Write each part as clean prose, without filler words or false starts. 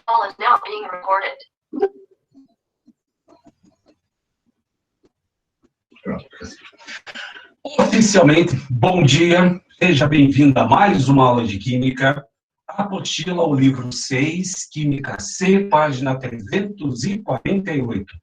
call is now being recorded. Oficialmente, bom dia, seja bem-vindo a mais uma aula de Química, apostila o livro 6, Química C, página 348.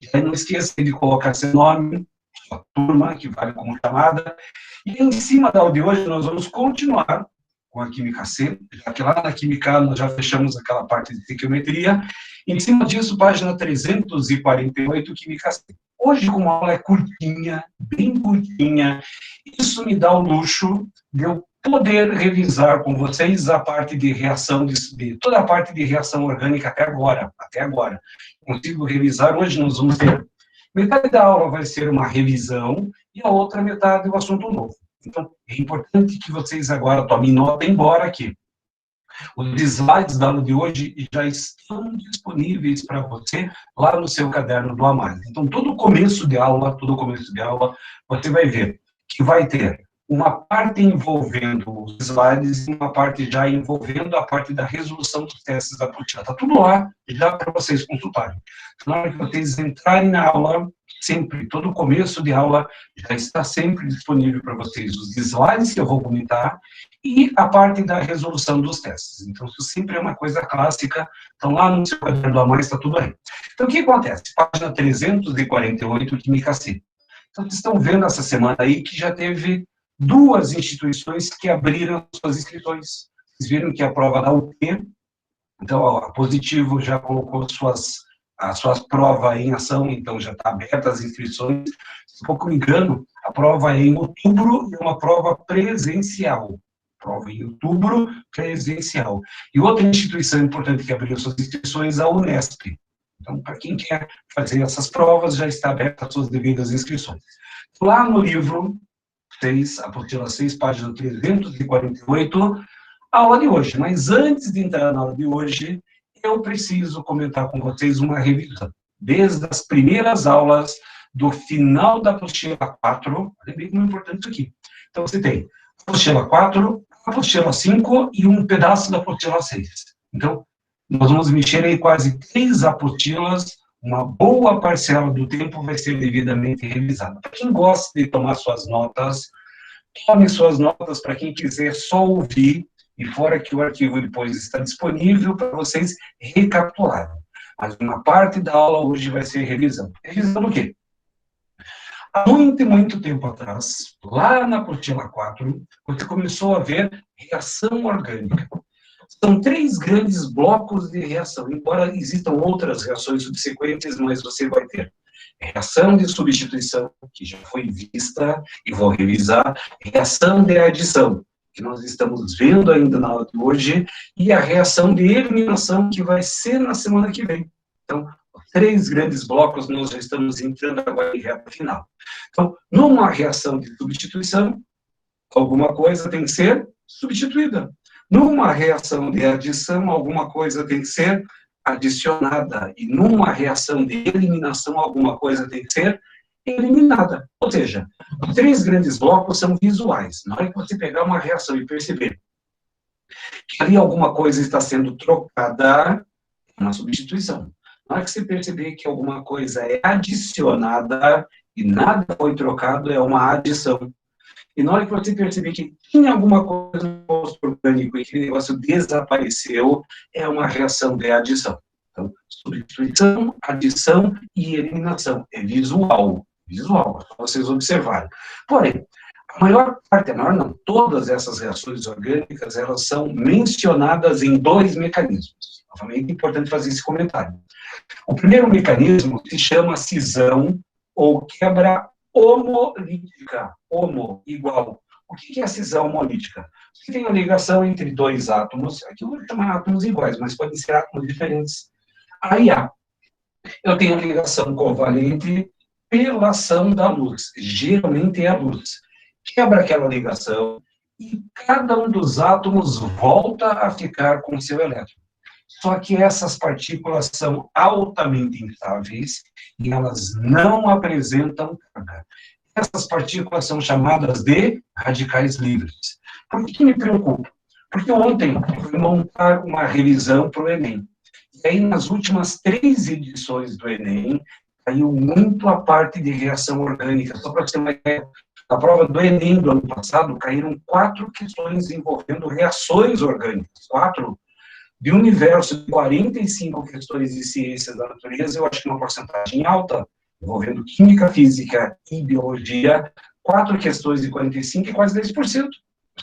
E aí não esqueça de colocar seu nome, sua turma, que vale como chamada, e em cima da aula de hoje nós vamos continuar com a Química C, já que lá na Química A nós já fechamos aquela parte de estequiometria. Em cima disso, página 348, Química C. Hoje, como a aula é curtinha, bem curtinha, isso me dá o luxo de eu poder revisar com vocês a parte de reação, toda a parte de reação orgânica até agora. Consigo revisar, hoje nós vamos ter, metade da aula vai ser uma revisão e a outra metade o assunto novo. Então, é importante que vocês agora tomem nota, embora aqui. Os slides da aula de hoje já estão disponíveis para você lá no seu caderno do A+. Então, todo começo de aula, você vai ver que vai ter uma parte envolvendo os slides e uma parte já envolvendo a parte da resolução dos testes da apostila. Está tudo lá, já para vocês consultarem. Então, na hora que vocês entrarem na aula, sempre, todo começo de aula, já está sempre disponível para vocês os slides que eu vou comentar e a parte da resolução dos testes. Então, isso sempre é uma coisa clássica. Então, lá no seu caderno do A+, está tudo aí. Então, o que acontece? Página 348, Química C. Então, vocês estão vendo essa semana aí que já teve duas instituições que abriram suas inscrições. Vocês viram que a prova da UP, então, a Positivo já colocou as suas provas em ação, então já está aberta as inscrições. Se pouco me engano, a prova é em outubro e é uma prova presencial. Prova em outubro, presencial. E outra instituição importante que abriu suas inscrições é a Unesp. Então, para quem quer fazer essas provas, já está aberta as suas devidas inscrições. Lá no livro 6, apostila 6, página 348, a aula de hoje. Mas antes de entrar na aula de hoje, eu preciso comentar com vocês uma revisão. Desde as primeiras aulas do final da apostila 4, olha bem como é importante isso aqui. Então, você tem a apostila 4, a apostila 5 e um pedaço da apostila 6. Então, nós vamos mexer em quase 3 apostilas, uma boa parcela do tempo vai ser devidamente revisada. Para quem gosta de tomar suas notas, tome suas notas. Para quem quiser só ouvir, e fora que o arquivo depois está disponível para vocês recapitularem. Mas uma parte da aula hoje vai ser revisão. Revisão do quê? Há muito tempo atrás, lá na apostila 4, você começou a ver reação orgânica. São 3 grandes blocos de reação, embora existam outras reações subsequentes, mas você vai ter reação de substituição, que já foi vista, e vou revisar, reação de adição, que nós estamos vendo ainda na aula de hoje, e a reação de eliminação, que vai ser na semana que vem. Então, 3 grandes blocos, nós já estamos entrando agora em reta final. Então, numa reação de substituição, alguma coisa tem que ser substituída. Numa reação de adição, alguma coisa tem que ser adicionada. E numa reação de eliminação, alguma coisa tem que ser eliminada. Ou seja, os 3 grandes blocos são visuais. Na hora que você pegar uma reação e perceber que ali alguma coisa está sendo trocada, é uma substituição. Na hora que você perceber que alguma coisa é adicionada e nada foi trocado, é uma adição. E na hora que você perceber que tinha alguma coisa no composto orgânico e que o negócio desapareceu, é uma reação de adição. Então, substituição, adição e eliminação. É visual. Visual, para vocês observarem. Porém, a maior parte, todas essas reações orgânicas, elas são mencionadas em 2 mecanismos. Novamente, é importante fazer esse comentário. O primeiro mecanismo se chama cisão ou quebra homolítica. Homo, igual. O que é a cisão homolítica? Você tem a ligação entre 2 átomos, aqui eu vou chamar átomos iguais, mas podem ser átomos diferentes. Aí eu tenho a ligação covalente pela ação da luz, geralmente é a luz. Quebra aquela ligação e cada um dos átomos volta a ficar com seu elétron. Só que essas partículas são altamente instáveis e elas não apresentam carga. Essas partículas são chamadas de radicais livres. Por que me preocupa? Porque ontem eu fui montar uma revisão para o Enem. E aí, nas últimas 3 edições do Enem, caiu muito a parte de reação orgânica. Só para você ter uma ideia, na prova do Enem do ano passado, caíram 4 questões envolvendo reações orgânicas. 4. De um universo de 45 questões de ciências da natureza, eu acho que uma porcentagem alta, envolvendo química, física e biologia, 4 questões de 45 e quase 10%. Ou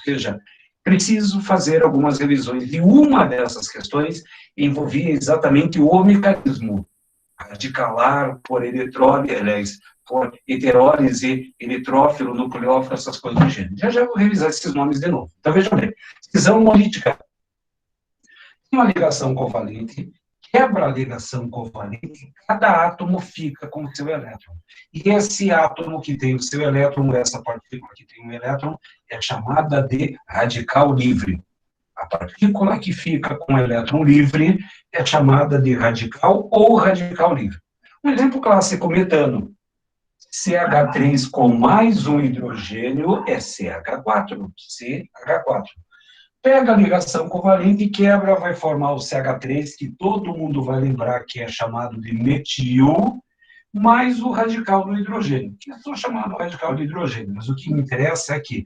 seja, preciso fazer algumas revisões. E uma dessas questões envolvia exatamente o mecanismo radicalar por eletrólise, por heterólise, eletrófilo, nucleófilo, essas coisas do gênero. Já vou revisar esses nomes de novo. Então, vejam bem. Cisão monolítica. Uma ligação covalente, quebra a ligação covalente, cada átomo fica com o seu elétron. E esse átomo que tem o seu elétron, essa partícula que tem um elétron, é chamada de radical livre. A partícula que fica com o elétron livre é chamada de radical ou radical livre. Um exemplo clássico, metano. CH3 com mais um hidrogênio é CH4. CH4. Pega a ligação covalente e quebra, vai formar o CH3, que todo mundo vai lembrar que é chamado de metil, mais o radical do hidrogênio, que eu estou chamando radical do hidrogênio, mas o que me interessa é que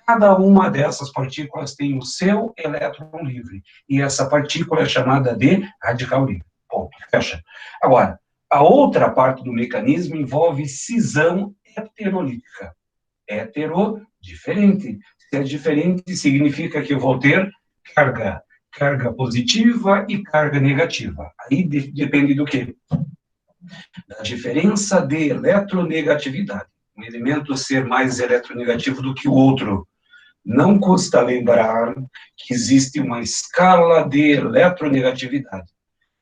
cada uma dessas partículas tem o seu elétron livre, e essa partícula é chamada de radical livre. Ponto, fecha. Agora, a outra parte do mecanismo envolve cisão heterolítica. Hetero, diferente. Se é diferente, significa que eu vou ter carga positiva e carga negativa. Aí depende do quê? Da diferença de eletronegatividade. Um elemento ser mais eletronegativo do que o outro. Não custa lembrar que existe uma escala de eletronegatividade.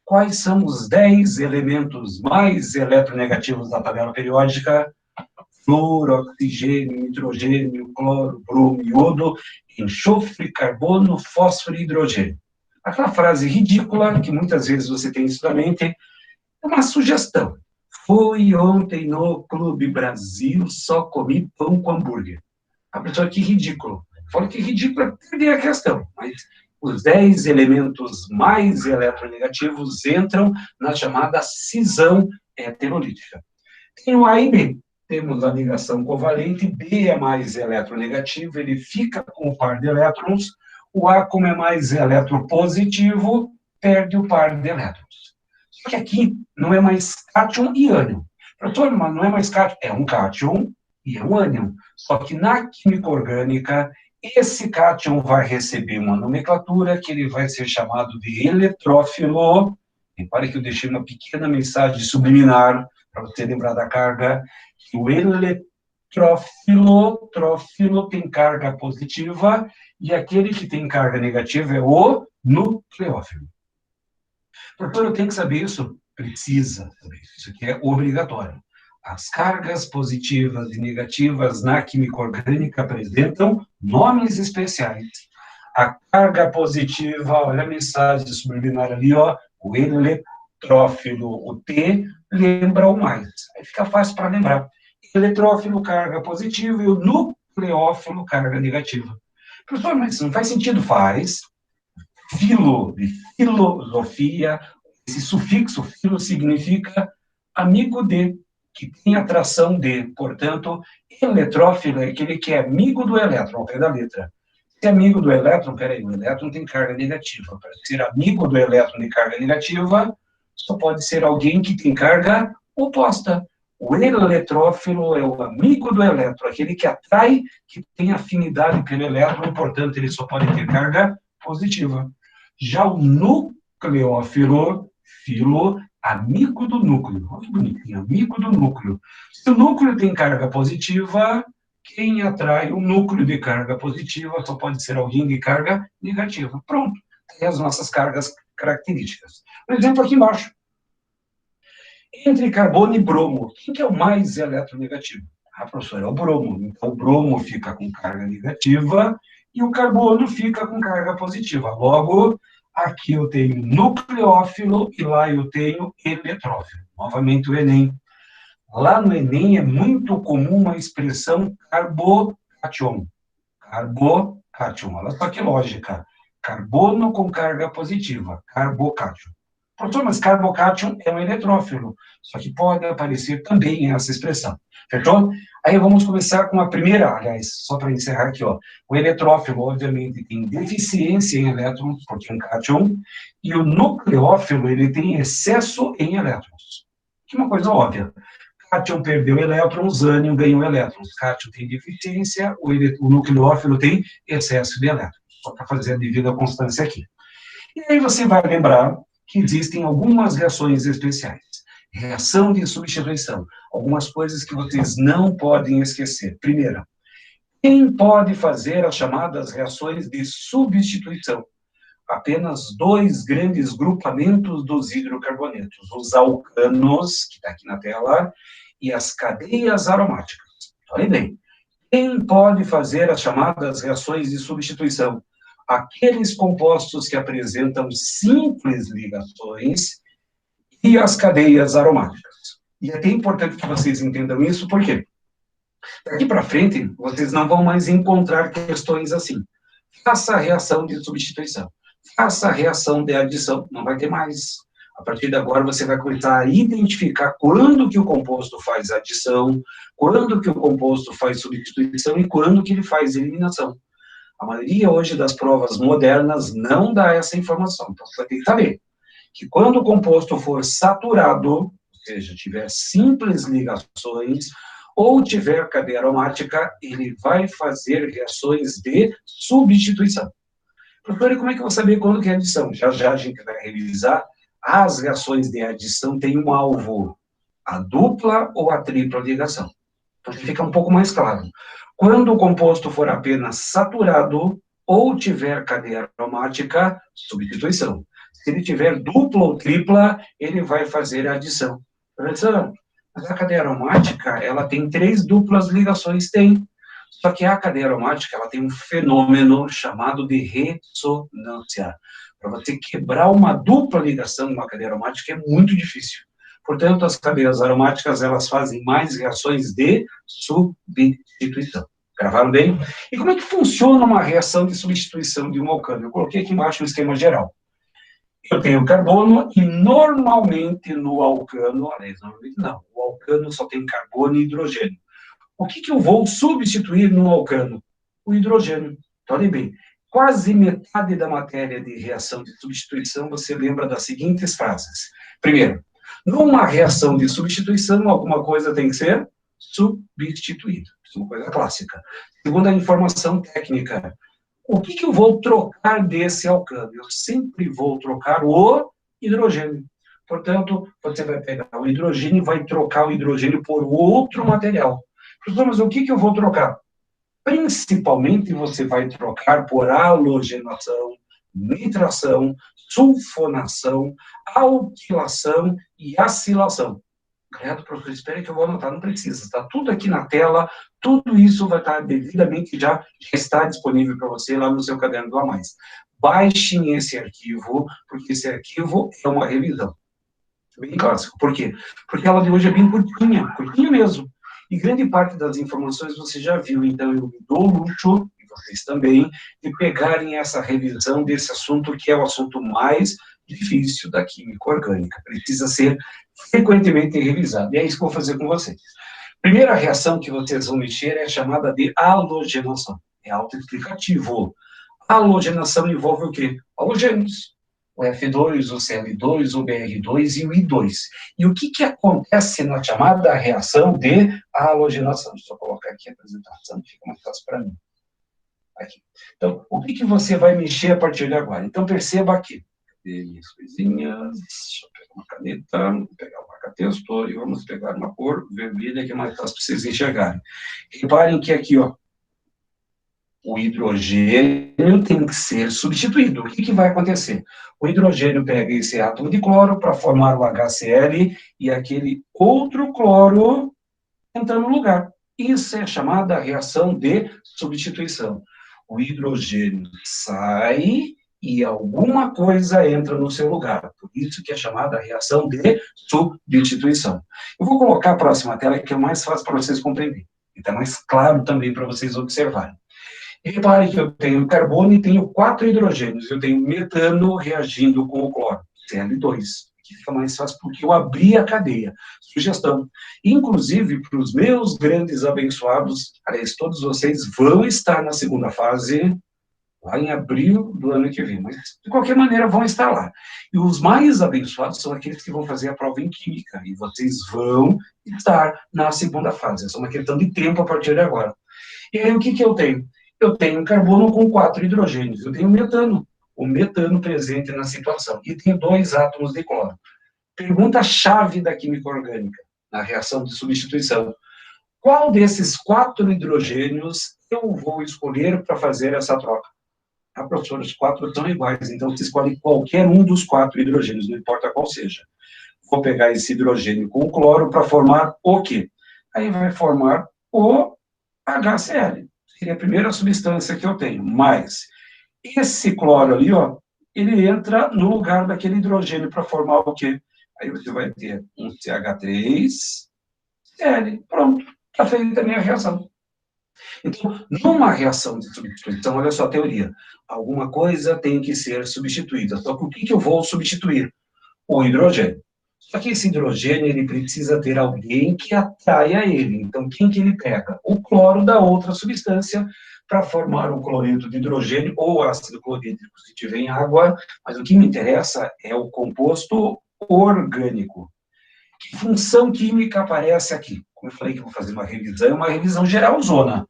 Quais são os 10 elementos mais eletronegativos da tabela periódica? Fluoro, oxigênio, nitrogênio, cloro, bromo, iodo, enxofre, carbono, fósforo e hidrogênio. Aquela frase ridícula, que muitas vezes você tem isso na mente, é uma sugestão. Fui ontem no Clube Brasil, só comi pão com hambúrguer. A pessoa, que ridículo. Fala que ridículo é perder a questão, mas os 10 elementos mais eletronegativos entram na chamada cisão heterolítica. Tem o A e B. Temos a ligação covalente, B é mais eletronegativo, ele fica com o par de elétrons, o A, como é mais eletropositivo, perde o par de elétrons. Só que aqui não é mais cátion e ânion. Professor, mas não é mais cátion, é um cátion e é um ânion. Só que na química orgânica, esse cátion vai receber uma nomenclatura que ele vai ser chamado de eletrófilo. Repare que eu deixei uma pequena mensagem subliminar para você lembrar da carga. O eletrófilo tem carga positiva e aquele que tem carga negativa é o nucleófilo. Doutor, eu tenho que saber isso? Precisa saber isso. Isso aqui é obrigatório. As cargas positivas e negativas na química orgânica apresentam nomes especiais. A carga positiva, olha a mensagem subliminar ali, ó, o eletrófilo, o T, lembra o mais. Aí fica fácil para lembrar. Eletrófilo, carga positiva, e o nucleófilo, carga negativa. Professor, mas isso não faz sentido? Faz. Filo, de filosofia, esse sufixo filo significa amigo de, que tem atração de. Portanto, eletrófilo é aquele que é amigo do elétron, ao pé da letra. Se é amigo do elétron, peraí, o elétron tem carga negativa. Para ser amigo do elétron de carga negativa, só pode ser alguém que tem carga oposta. O eletrófilo é o amigo do elétron, aquele que atrai, que tem afinidade pelo elétron, portanto, ele só pode ter carga positiva. Já o nucleófilo, amigo do núcleo. Olha que bonitinho, amigo do núcleo. Se o núcleo tem carga positiva, quem atrai o núcleo de carga positiva só pode ser alguém de carga negativa. Pronto, tem as nossas cargas características. Por exemplo, aqui embaixo. Entre carbono e bromo, quem que é o mais eletronegativo? Ah, professor, é o bromo. Então, o bromo fica com carga negativa e o carbono fica com carga positiva. Logo, aqui eu tenho nucleófilo e lá eu tenho eletrófilo. Novamente o Enem. Lá no Enem é muito comum uma expressão carbocátion. Carbocátion. Olha só que lógica. Carbono com carga positiva. Carbocátion. Professor, mas carbocátion é um eletrófilo, só que pode aparecer também essa expressão, fechou? Aí vamos começar com a primeira, aliás, só para encerrar aqui, ó. O eletrófilo, obviamente, tem deficiência em elétrons, porque é um cátion, e o nucleófilo, ele tem excesso em elétrons. Que é uma coisa óbvia. Cátion perdeu elétrons, ânion ganhou elétrons. Cátion tem deficiência, o nucleófilo tem excesso de elétrons. Só para fazer a devida constância aqui. E aí você vai lembrar que existem algumas reações especiais. Reação de substituição. Algumas coisas que vocês não podem esquecer. Primeira, quem pode fazer as chamadas reações de substituição? Apenas dois grandes grupamentos dos hidrocarbonetos, os alcanos, que está aqui na tela, e as cadeias aromáticas. Olhem bem, quem pode fazer as chamadas reações de substituição? Aqueles compostos que apresentam simples ligações e as cadeias aromáticas. E é até importante que vocês entendam isso, porque daqui para frente, vocês não vão mais encontrar questões assim. Faça a reação de substituição. Faça a reação de adição. Não vai ter mais. A partir de agora, você vai começar a identificar quando que o composto faz adição, quando que o composto faz substituição e quando que ele faz eliminação. A maioria hoje das provas modernas não dá essa informação. Então, você vai ter que saber que quando o composto for saturado, ou seja, tiver simples ligações, ou tiver cadeia aromática, ele vai fazer reações de substituição. Professor, e como é que eu vou saber quando que é adição? Já já a gente vai revisar. As reações de adição têm um alvo, a dupla ou a tripla ligação. Então, fica um pouco mais claro. Quando o composto for apenas saturado ou tiver cadeia aromática, substituição. Se ele tiver dupla ou tripla, ele vai fazer a adição. Professor, mas a cadeia aromática, ela tem 3 duplas ligações? Tem. Só que a cadeia aromática, ela tem um fenômeno chamado de ressonância. Para você quebrar uma dupla ligação numa cadeia aromática é muito difícil. Portanto, as cadeias aromáticas, elas fazem mais reações de substituição. Gravaram bem? E como é que funciona uma reação de substituição de um alcano? Eu coloquei aqui embaixo o esquema geral. Eu tenho carbono e normalmente no alcano, aliás, normalmente não, o alcano só tem carbono e hidrogênio. O que eu vou substituir no alcano? O hidrogênio. Então, olhem bem, quase metade da matéria de reação de substituição você lembra das seguintes frases. Primeiro, numa reação de substituição, alguma coisa tem que ser substituída. Isso é uma coisa clássica. Segunda informação técnica. O que eu vou trocar desse alcano? Eu sempre vou trocar o hidrogênio. Portanto, você vai pegar o hidrogênio e vai trocar o hidrogênio por outro material. Professor, mas o que eu vou trocar? Principalmente você vai trocar por halogenação, nitração, sulfonação, alquilação e acilação. Correto, professor? Espera que eu vou anotar, não precisa. Está tudo aqui na tela, tudo isso vai estar devidamente já está disponível para você lá no seu caderno do A+. Baixem esse arquivo, porque esse arquivo é uma revisão. Bem clássico. Por quê? Porque a aula de hoje é bem curtinha mesmo. E grande parte das informações você já viu, então eu me dou o luxo, e vocês também, de pegarem essa revisão desse assunto, que é o assunto mais difícil da química orgânica. Precisa ser frequentemente revisado. E é isso que eu vou fazer com vocês. Primeira reação que vocês vão mexer é chamada de halogenação. É autoexplicativo. Halogenação envolve o quê? Halogênios. O F2, o Cl2, o Br2 e o I2. E o que acontece na chamada reação de halogenação? Deixa eu colocar aqui a apresentação, fica mais fácil para mim. Aqui. Então, o que você vai mexer a partir de agora? Então, perceba aqui. Cadê minhas coisinhas? Deixa eu pegar uma caneta, vou pegar o marca-texto e vamos pegar uma cor vermelha que é mais fácil para vocês enxergarem. Reparem que aqui, ó, o hidrogênio tem que ser substituído. O que vai acontecer? O hidrogênio pega esse átomo de cloro para formar o HCl e aquele outro cloro entra no lugar. Isso é chamada reação de substituição. O hidrogênio sai e alguma coisa entra no seu lugar. Por isso que é chamada reação de substituição. Eu vou colocar a próxima tela, que é mais fácil para vocês compreenderem. E está mais claro também para vocês observarem. E repare que eu tenho carbono e tenho 4 hidrogênios. Eu tenho metano reagindo com o cloro, Cl2. Aqui fica mais fácil porque eu abri a cadeia. Sugestão. Inclusive, para os meus grandes abençoados, aliás, todos vocês vão estar na segunda fase, lá em abril do ano que vem, mas de qualquer maneira vão estar lá. E os mais abençoados são aqueles que vão fazer a prova em química, e vocês vão estar na segunda fase. É só uma questão de tempo a partir de agora. E aí o que eu tenho? Eu tenho carbono com 4 hidrogênios, eu tenho metano, o metano presente na situação, e tenho 2 átomos de cloro. Pergunta-chave da química orgânica, na reação de substituição. Qual desses 4 hidrogênios eu vou escolher para fazer essa troca? Ah, professor, os 4 são iguais, então você escolhe qualquer um dos 4 hidrogênios, não importa qual seja. Vou pegar esse hidrogênio com o cloro para formar o quê? Aí vai formar o HCl. Seria a primeira substância que eu tenho. Mas esse cloro ali, ó, ele entra no lugar daquele hidrogênio para formar o quê? Aí você vai ter um CH3Cl. Pronto, está feita a minha reação. Então, numa reação de substituição, olha só a teoria. Alguma coisa tem que ser substituída. Só que o que eu vou substituir? O hidrogênio. Só que esse hidrogênio, ele precisa ter alguém que atraia ele. Então, quem que ele pega? O cloro da outra substância para formar o cloreto de hidrogênio ou ácido clorídrico, se tiver em água. Mas o que me interessa é o composto orgânico. Que função química aparece aqui? Como eu falei que eu vou fazer uma revisão geralzona.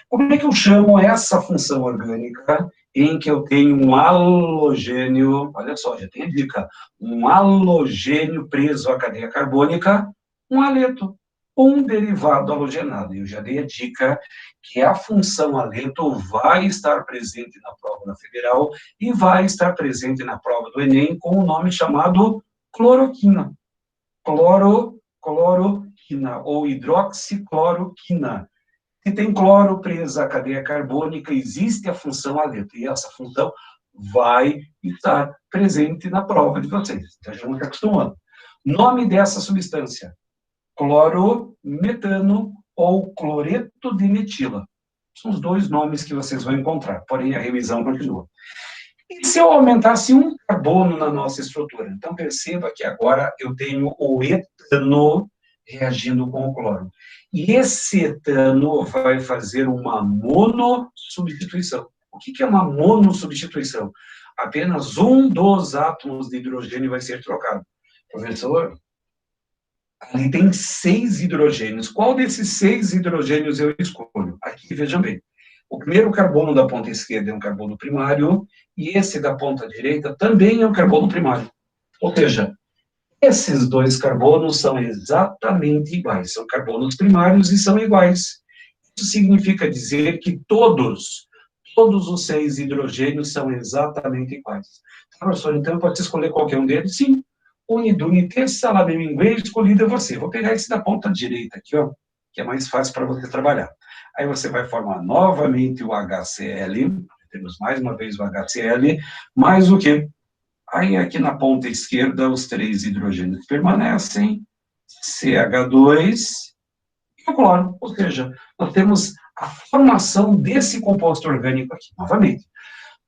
Como é que eu chamo essa função orgânica em que eu tenho um halogênio, olha só, já tem a dica, um halogênio preso à cadeia carbônica, um haleto, um derivado halogenado. Eu já dei a dica que a função haleto vai estar presente na prova da Federal e vai estar presente na prova do Enem com o nome chamado cloroquina. Cloroquina, ou hidroxicloroquina. Se tem cloro preso à cadeia carbônica, existe a função haleto, e essa função vai estar presente na prova de vocês. Então, já vamos estar acostumando. Nome dessa substância: clorometano ou cloreto de metila. São os 2 nomes que vocês vão encontrar, porém a revisão continua. E se eu aumentasse um carbono na nossa estrutura? Então, perceba que agora eu tenho o etano reagindo com o cloro. E esse etano vai fazer uma monossubstituição. O que é uma monossubstituição? Apenas um dos átomos de hidrogênio vai ser trocado. Professor, ali tem 6 hidrogênios. Qual desses 6 hidrogênios eu escolho? Aqui, vejam bem. O primeiro carbono da ponta esquerda é um carbono primário, e esse da ponta direita também é um carbono primário. Ou seja, esses 2 carbonos são exatamente iguais, são carbonos primários e são iguais. Isso significa dizer que todos os 6 hidrogênios são exatamente iguais. Professor, então pode escolher qualquer um deles? Sim. Unidunité, salame minguê, escolhido é você. Vou pegar esse da ponta direita aqui, ó, que é mais fácil para você trabalhar. Aí você vai formar novamente o HCl, temos mais uma vez o HCl, mais o quê? Aí aqui na ponta esquerda os 3 hidrogênios permanecem, CH2 e o cloro. Ou seja, nós temos a formação desse composto orgânico aqui, novamente.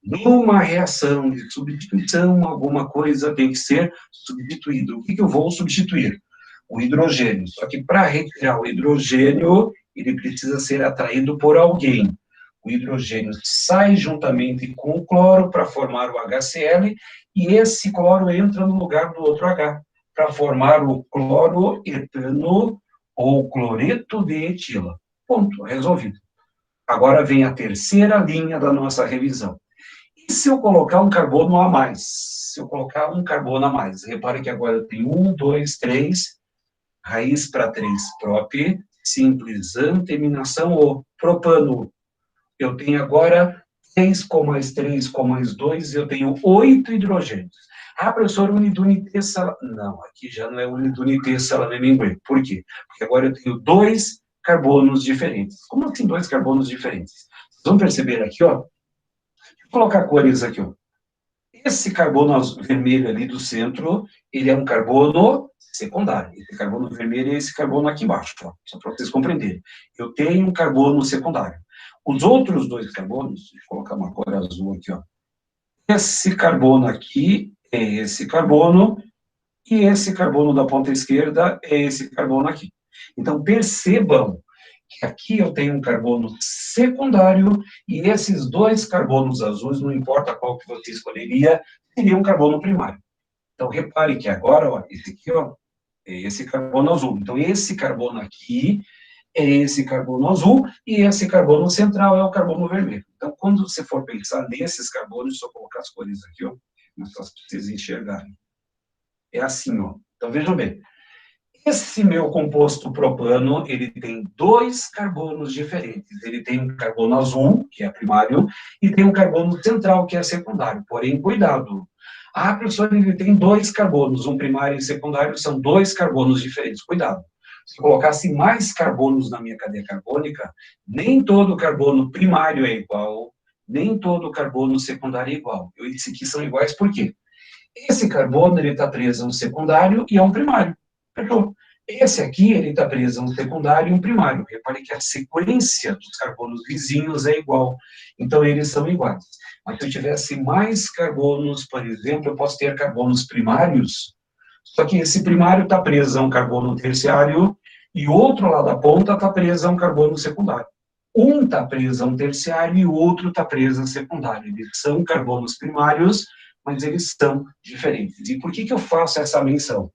Numa reação de substituição, alguma coisa tem que ser substituída. O que eu vou substituir? O hidrogênio. Só que para retirar o hidrogênio, ele precisa ser atraído por alguém. O hidrogênio sai juntamente com o cloro para formar o HCl, e esse cloro entra no lugar do outro H, para formar o cloroetano ou cloreto de etila. Ponto, resolvido. Agora vem a terceira linha da nossa revisão. E se eu colocar um carbono a mais? Se eu colocar um carbono a mais, repare que agora eu tenho 1, 2, 3, raiz para 3, prop, simples anteminação, O, propano. Eu tenho agora 3 com mais 3 com mais 2, eu tenho 8 hidrogênios. Ah, professor, unidunité salame... Não, aqui já não é unidunité salame minguê. Por quê? Porque agora eu tenho 2 carbonos diferentes. Como assim 2 carbonos diferentes? Vocês vão perceber aqui, ó. Vou colocar cores aqui, ó. Esse carbono vermelho ali do centro, ele é um carbono secundário. Esse carbono vermelho é esse carbono aqui embaixo, ó, só para vocês compreenderem. Eu tenho um carbono secundário. Os outros 2 carbonos, deixa eu colocar uma cor azul aqui, ó. Esse carbono aqui é esse carbono, e esse carbono da ponta esquerda é esse carbono aqui. Então, percebam que aqui eu tenho um carbono secundário, e esses dois carbonos azuis, não importa qual que você escolheria, seria um carbono primário. Então, repare que agora, ó, esse aqui, ó, é esse carbono azul. Então, esse carbono aqui é esse carbono azul, e esse carbono central é o carbono vermelho. Então, quando você for pensar nesses carbonos, só colocar as cores aqui, ó, só para vocês enxergarem. É assim, ó. Então, vejam bem. Esse meu composto propano, ele tem dois carbonos diferentes. Ele tem um carbono azul, que é primário, e tem um carbono central, que é secundário. Porém, cuidado. Ah, professor, ele tem dois carbonos, um primário e secundário, são dois carbonos diferentes. Cuidado. Se eu colocasse mais carbonos na minha cadeia carbônica, nem todo carbono primário é igual, nem todo carbono secundário é igual. Esses aqui são iguais por quê? Esse carbono, ele está preso a um secundário e a um primário. Fechou? Esse aqui, ele está preso a um secundário e um primário. Repare que a sequência dos carbonos vizinhos é igual. Então, eles são iguais. Mas se eu tivesse mais carbonos, por exemplo, eu posso ter carbonos primários, só que esse primário está preso a um carbono terciário e o outro lá da ponta está preso a um carbono secundário. Um está preso a um terciário e o outro está preso a um secundário. Eles são carbonos primários, mas eles são diferentes. E por que eu faço essa menção?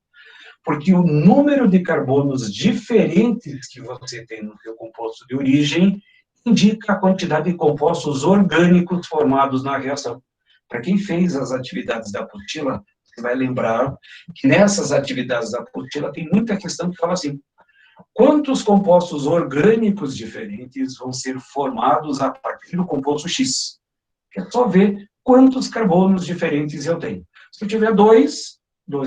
Porque o número de carbonos diferentes que você tem no seu composto de origem indica a quantidade de compostos orgânicos formados na reação. Para quem fez as atividades da apostila, você vai lembrar que nessas atividades da apostila tem muita questão que fala assim: quantos compostos orgânicos diferentes vão ser formados a partir do composto X? É só ver quantos carbonos diferentes eu tenho. Se eu tiver dois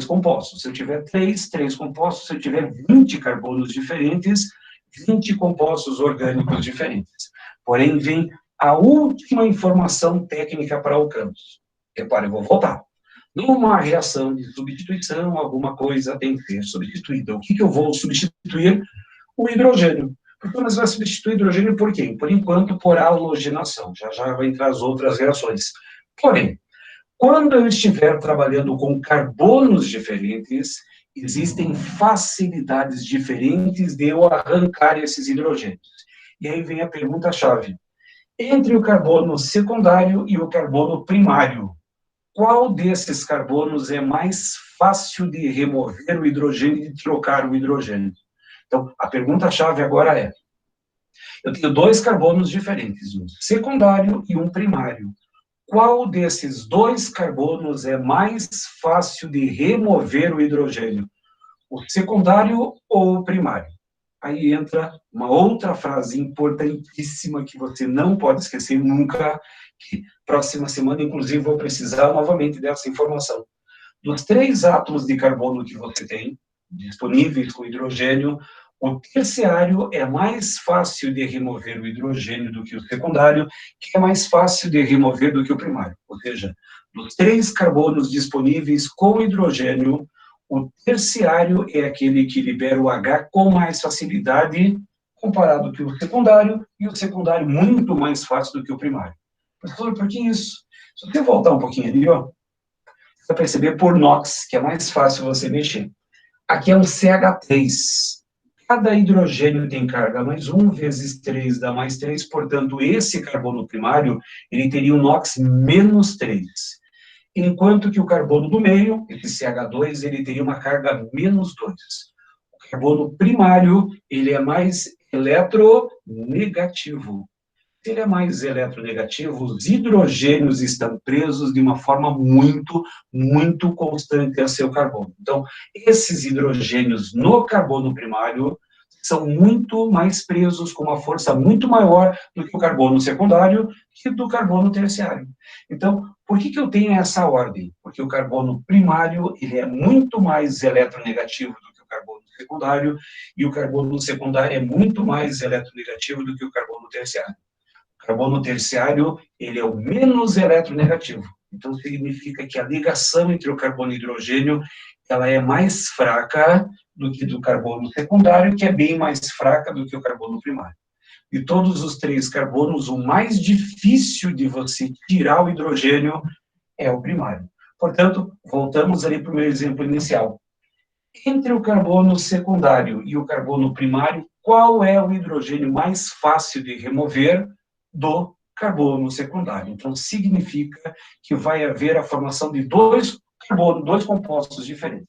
compostos. Se eu tiver três compostos. Se eu tiver 20 carbonos diferentes, 20 compostos orgânicos diferentes. Porém, vem a última informação técnica para o campus. Repare, eu vou voltar. Numa reação de substituição, alguma coisa tem que ser substituída. O que eu vou substituir? O hidrogênio. Porque nós vamos substituir hidrogênio por quê? Por enquanto, por halogenação. Já vai entrar as outras reações. Porém, quando eu estiver trabalhando com carbonos diferentes, existem facilidades diferentes de eu arrancar esses hidrogênios. E aí vem a pergunta-chave. Entre o carbono secundário e o carbono primário, qual desses carbonos é mais fácil de remover o hidrogênio e de trocar o hidrogênio? Então, a pergunta-chave agora é: eu tenho dois carbonos diferentes, um secundário e um primário. Qual desses dois carbonos é mais fácil de remover o hidrogênio? O secundário ou o primário? Aí entra uma outra frase importantíssima que você não pode esquecer nunca, que próxima semana, inclusive, vou precisar novamente dessa informação. Dos 3 átomos de carbono que você tem, disponíveis com hidrogênio, o terciário é mais fácil de remover o hidrogênio do que o secundário, que é mais fácil de remover do que o primário. Ou seja, dos 3 carbonos disponíveis com hidrogênio, o terciário é aquele que libera o H com mais facilidade, comparado com o secundário, e o secundário muito mais fácil do que o primário. Professor, por que isso? Se você voltar um pouquinho ali, ó, você vai perceber por NOx, que é mais fácil você mexer. Aqui é um CH3. Cada hidrogênio tem carga mais 1 vezes 3 dá mais 3, portanto, esse carbono primário, ele teria um NOx menos 3. Enquanto que o carbono do meio, esse CH2, ele teria uma carga menos 2. O carbono primário, ele é mais eletronegativo. Se ele é mais eletronegativo, os hidrogênios estão presos de uma forma muito, muito constante a seu carbono. Então, esses hidrogênios no carbono primário são muito mais presos com uma força muito maior do que o carbono secundário e do carbono terciário. Então, por que eu tenho essa ordem? Porque o carbono primário, ele é muito mais eletronegativo do que o carbono secundário, e o carbono secundário é muito mais eletronegativo do que o carbono terciário. O carbono terciário, ele é o menos eletronegativo. Então, significa que a ligação entre o carbono e o hidrogênio, ela é mais fraca do que do carbono secundário, que é bem mais fraca do que o carbono primário. De todos os 3 carbonos, o mais difícil de você tirar o hidrogênio é o primário. Portanto, voltamos ali para o meu exemplo inicial. Entre o carbono secundário e o carbono primário, qual é o hidrogênio mais fácil de remover do carbono secundário? Então, significa que vai haver a formação de dois carbonos, dois compostos diferentes.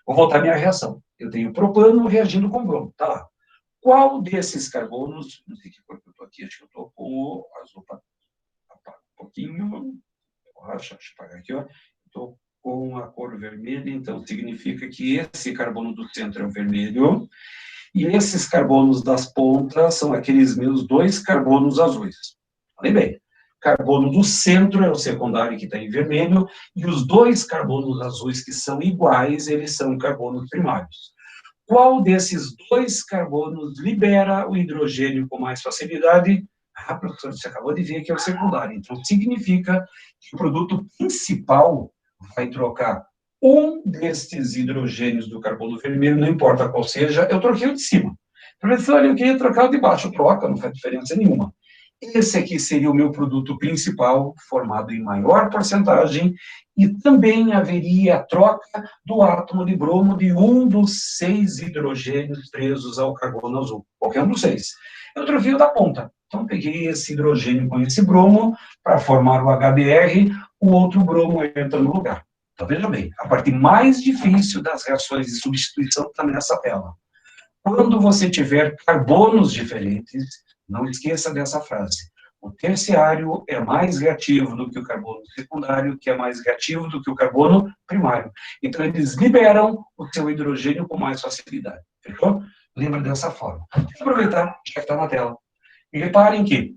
Vou voltar à minha reação. Eu tenho propano reagindo com bromo, tá lá. Qual desses carbonos, não sei que cor que eu estou aqui, acho que eu estou com o azul, apaga um pouquinho, deixa eu apagar aqui, ó. Estou com a cor vermelha, então significa que esse carbono do centro é o vermelho, e esses carbonos das pontas são aqueles meus dois carbonos azuis. Olha bem, carbono do centro é o secundário que está em vermelho, e os dois carbonos azuis que são iguais, eles são carbonos primários. Qual desses dois carbonos libera o hidrogênio com mais facilidade? Ah, professor, você acabou de ver que é o secundário. Então, significa que o produto principal vai trocar um destes hidrogênios do carbono vermelho, não importa qual seja, eu troquei o de cima. Professor, eu queria trocar o de baixo. Troca, não faz diferença nenhuma. Esse aqui seria o meu produto principal, formado em maior porcentagem, e também haveria a troca do átomo de bromo de um dos 6 hidrogênios presos ao carbono azul, qualquer um dos 6. Eu troquei o da ponta. Então, peguei esse hidrogênio com esse bromo para formar o HBr, o outro bromo entra no lugar. Então, veja bem, a parte mais difícil das reações de substituição está nessa tela. Quando você tiver carbonos diferentes, não esqueça dessa frase. O terciário é mais reativo do que o carbono secundário, que é mais reativo do que o carbono primário. Então, eles liberam o seu hidrogênio com mais facilidade. Fechou? Lembra dessa forma. Vou aproveitar, já que está na tela. E reparem que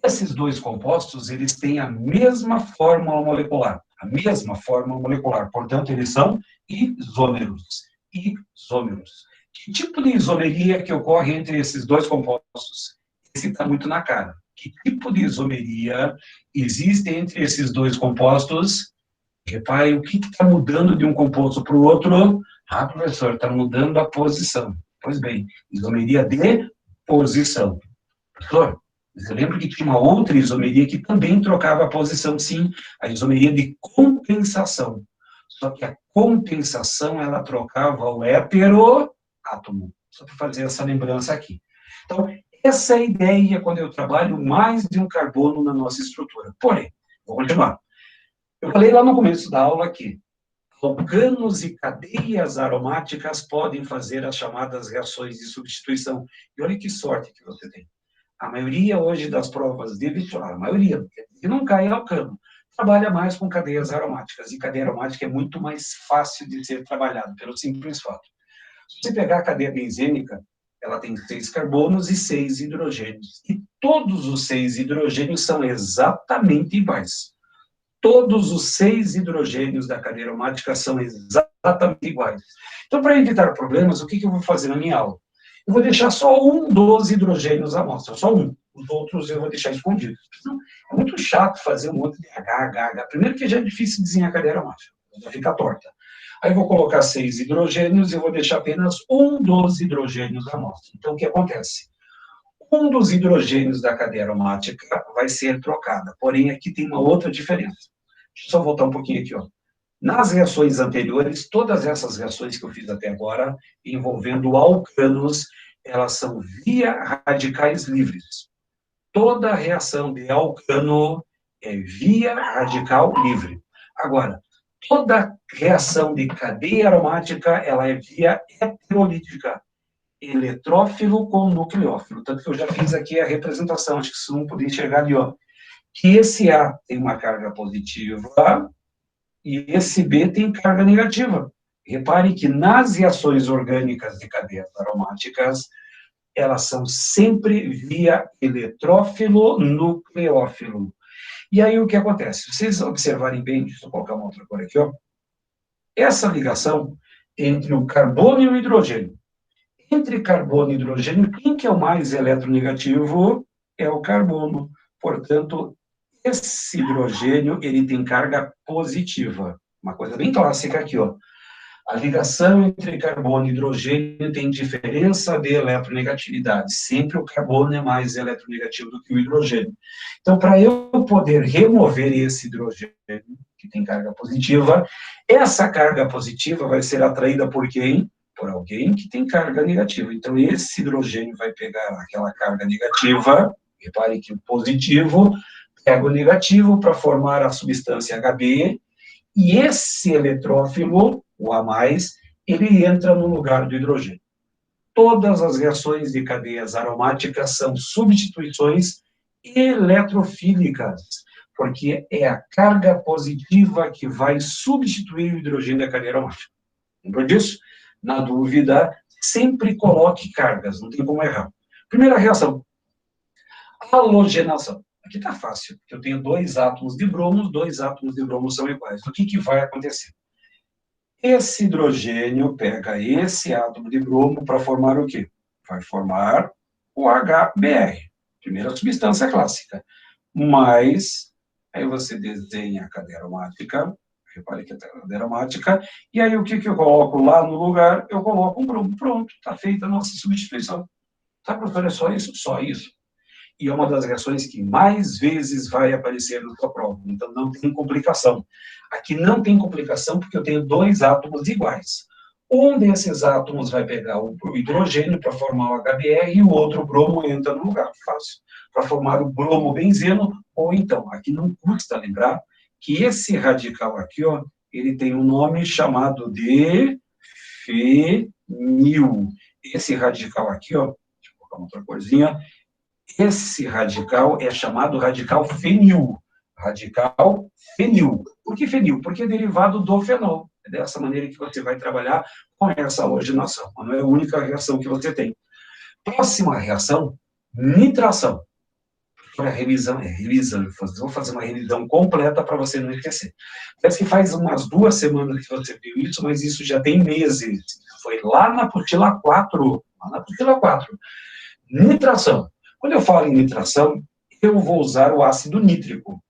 esses dois compostos, eles têm a mesma fórmula molecular. A mesma fórmula molecular. Portanto, eles são isômeros. Isômeros. Que tipo de isomeria que ocorre entre esses dois compostos? Esse está muito na cara. Que tipo de isomeria existe entre esses dois compostos? Repare o que está mudando de um composto para o outro. Ah, professor, está mudando a posição. Pois bem, isomeria de posição. Professor, você lembra que tinha uma outra isomeria que também trocava a posição, sim, a isomeria de compensação. Só que a compensação, ela trocava o heteroátomo. Só para fazer essa lembrança aqui. Então, essa é a ideia quando eu trabalho mais de um carbono na nossa estrutura. Porém, vou continuar. Eu falei lá no começo da aula que alcanos e cadeias aromáticas podem fazer as chamadas reações de substituição. E olha que sorte que você tem. A maioria hoje das provas de vestibular, a maioria, que não cai alcano, trabalha mais com cadeias aromáticas. E cadeia aromática é muito mais fácil de ser trabalhado, pelo simples fato. Se você pegar a cadeia benzênica, ela tem 6 carbonos e 6 hidrogênios. E todos os 6 hidrogênios são exatamente iguais. Todos os 6 hidrogênios da cadeia aromática são exatamente iguais. Então, para evitar problemas, o que eu vou fazer na minha aula? Eu vou deixar só um dos hidrogênios à mostra, só um. Os outros eu vou deixar escondidos. Então, é muito chato fazer um monte de H. Primeiro que já é difícil desenhar a cadeia aromática, já fica torta. Aí eu vou colocar 6 hidrogênios e eu vou deixar apenas um dos hidrogênios à mostra. Então, o que acontece? Um dos hidrogênios da cadeia aromática vai ser trocada, porém aqui tem uma outra diferença. Deixa eu só voltar um pouquinho aqui, ó. Nas reações anteriores, todas essas reações que eu fiz até agora, envolvendo alcanos, elas são via radicais livres. Toda reação de alcano é via radical livre. Agora, toda reação de cadeia aromática, ela é via heterolítica. Eletrófilo com nucleófilo. Tanto que eu já fiz aqui a representação, acho que vocês não podem enxergar ali, ó. Que esse A tem uma carga positiva e esse B tem carga negativa. Repare que nas reações orgânicas de cadeias aromáticas, elas são sempre via eletrófilo-nucleófilo. E aí o que acontece? Se vocês observarem bem, deixa eu colocar uma outra cor aqui, ó. Essa ligação entre o carbono e o hidrogênio. Entre carbono e hidrogênio, quem que é o mais eletronegativo? É o carbono. Portanto, esse hidrogênio, ele tem carga positiva. Uma coisa bem clássica aqui, ó. A ligação entre carbono e hidrogênio tem diferença de eletronegatividade. Sempre o carbono é mais eletronegativo do que o hidrogênio. Então, para eu poder remover esse hidrogênio, que tem carga positiva. Essa carga positiva vai ser atraída por quem? Por alguém que tem carga negativa. Então, esse hidrogênio vai pegar aquela carga negativa, repare que o positivo pega o negativo para formar a substância HB, e esse eletrófilo, o A+, ele entra no lugar do hidrogênio. Todas as reações de cadeias aromáticas são substituições eletrofílicas, porque é a carga positiva que vai substituir o hidrogênio da cadeia aromática. Lembra disso? Na dúvida, sempre coloque cargas, não tem como errar. Primeira reação, halogenação. Aqui está fácil, porque eu tenho 2 átomos de bromo, 2 átomos de bromo são iguais. O que vai acontecer? Esse hidrogênio pega esse átomo de bromo para formar o quê? Vai formar o HBr, primeira substância clássica. Mas, aí você desenha a cadeia aromática, repare que é a cadeia aromática, e aí o que eu coloco lá no lugar? Eu coloco um bromo. Pronto, está feita a nossa substituição. Tá, professor, é só isso? Só isso. E é uma das reações que mais vezes vai aparecer na sua prova. Então, não tem complicação. Aqui não tem complicação porque eu tenho 2 átomos iguais. Um desses átomos vai pegar o hidrogênio para formar o HBr e o outro bromo entra no lugar. Fácil. Para formar o bromo-benzeno, ou então, aqui não custa lembrar que esse radical aqui, ó, ele tem um nome chamado de fenil. Esse radical aqui, ó, deixa eu colocar uma outra corzinha, esse radical é chamado radical fenil. Radical fenil. Por que fenil? Porque é derivado do fenol. É dessa maneira que você vai trabalhar com essa halogenação. Não é a única reação que você tem. Próxima reação, nitração. Para revisão, vou fazer uma revisão completa para você não esquecer. Parece que faz umas 2 semanas que você viu isso, mas isso já tem meses. Foi lá na apostila 4. Lá na apostila 4. Nitração. Quando eu falo em nitração, eu vou usar o ácido nítrico.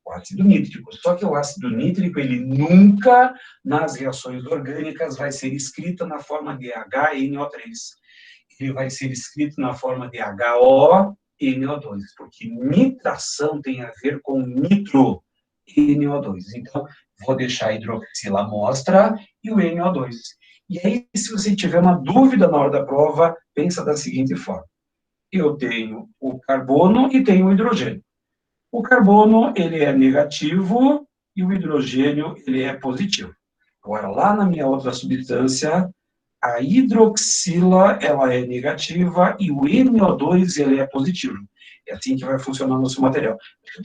O ácido nítrico. Só que o ácido nítrico, ele nunca, nas reações orgânicas, vai ser escrito na forma de HNO3. Ele vai ser escrito na forma de HONO2, porque nitração tem a ver com nitro, NO2. Então, vou deixar a hidroxila à mostra e o NO2. E aí, se você tiver uma dúvida na hora da prova, pensa da seguinte forma. Eu tenho o carbono e tenho o hidrogênio. O carbono, ele é negativo e o hidrogênio, ele é positivo. Agora, lá na minha outra substância, a hidroxila, ela é negativa e o NO2, ele é positivo. É assim que vai funcionar o nosso material.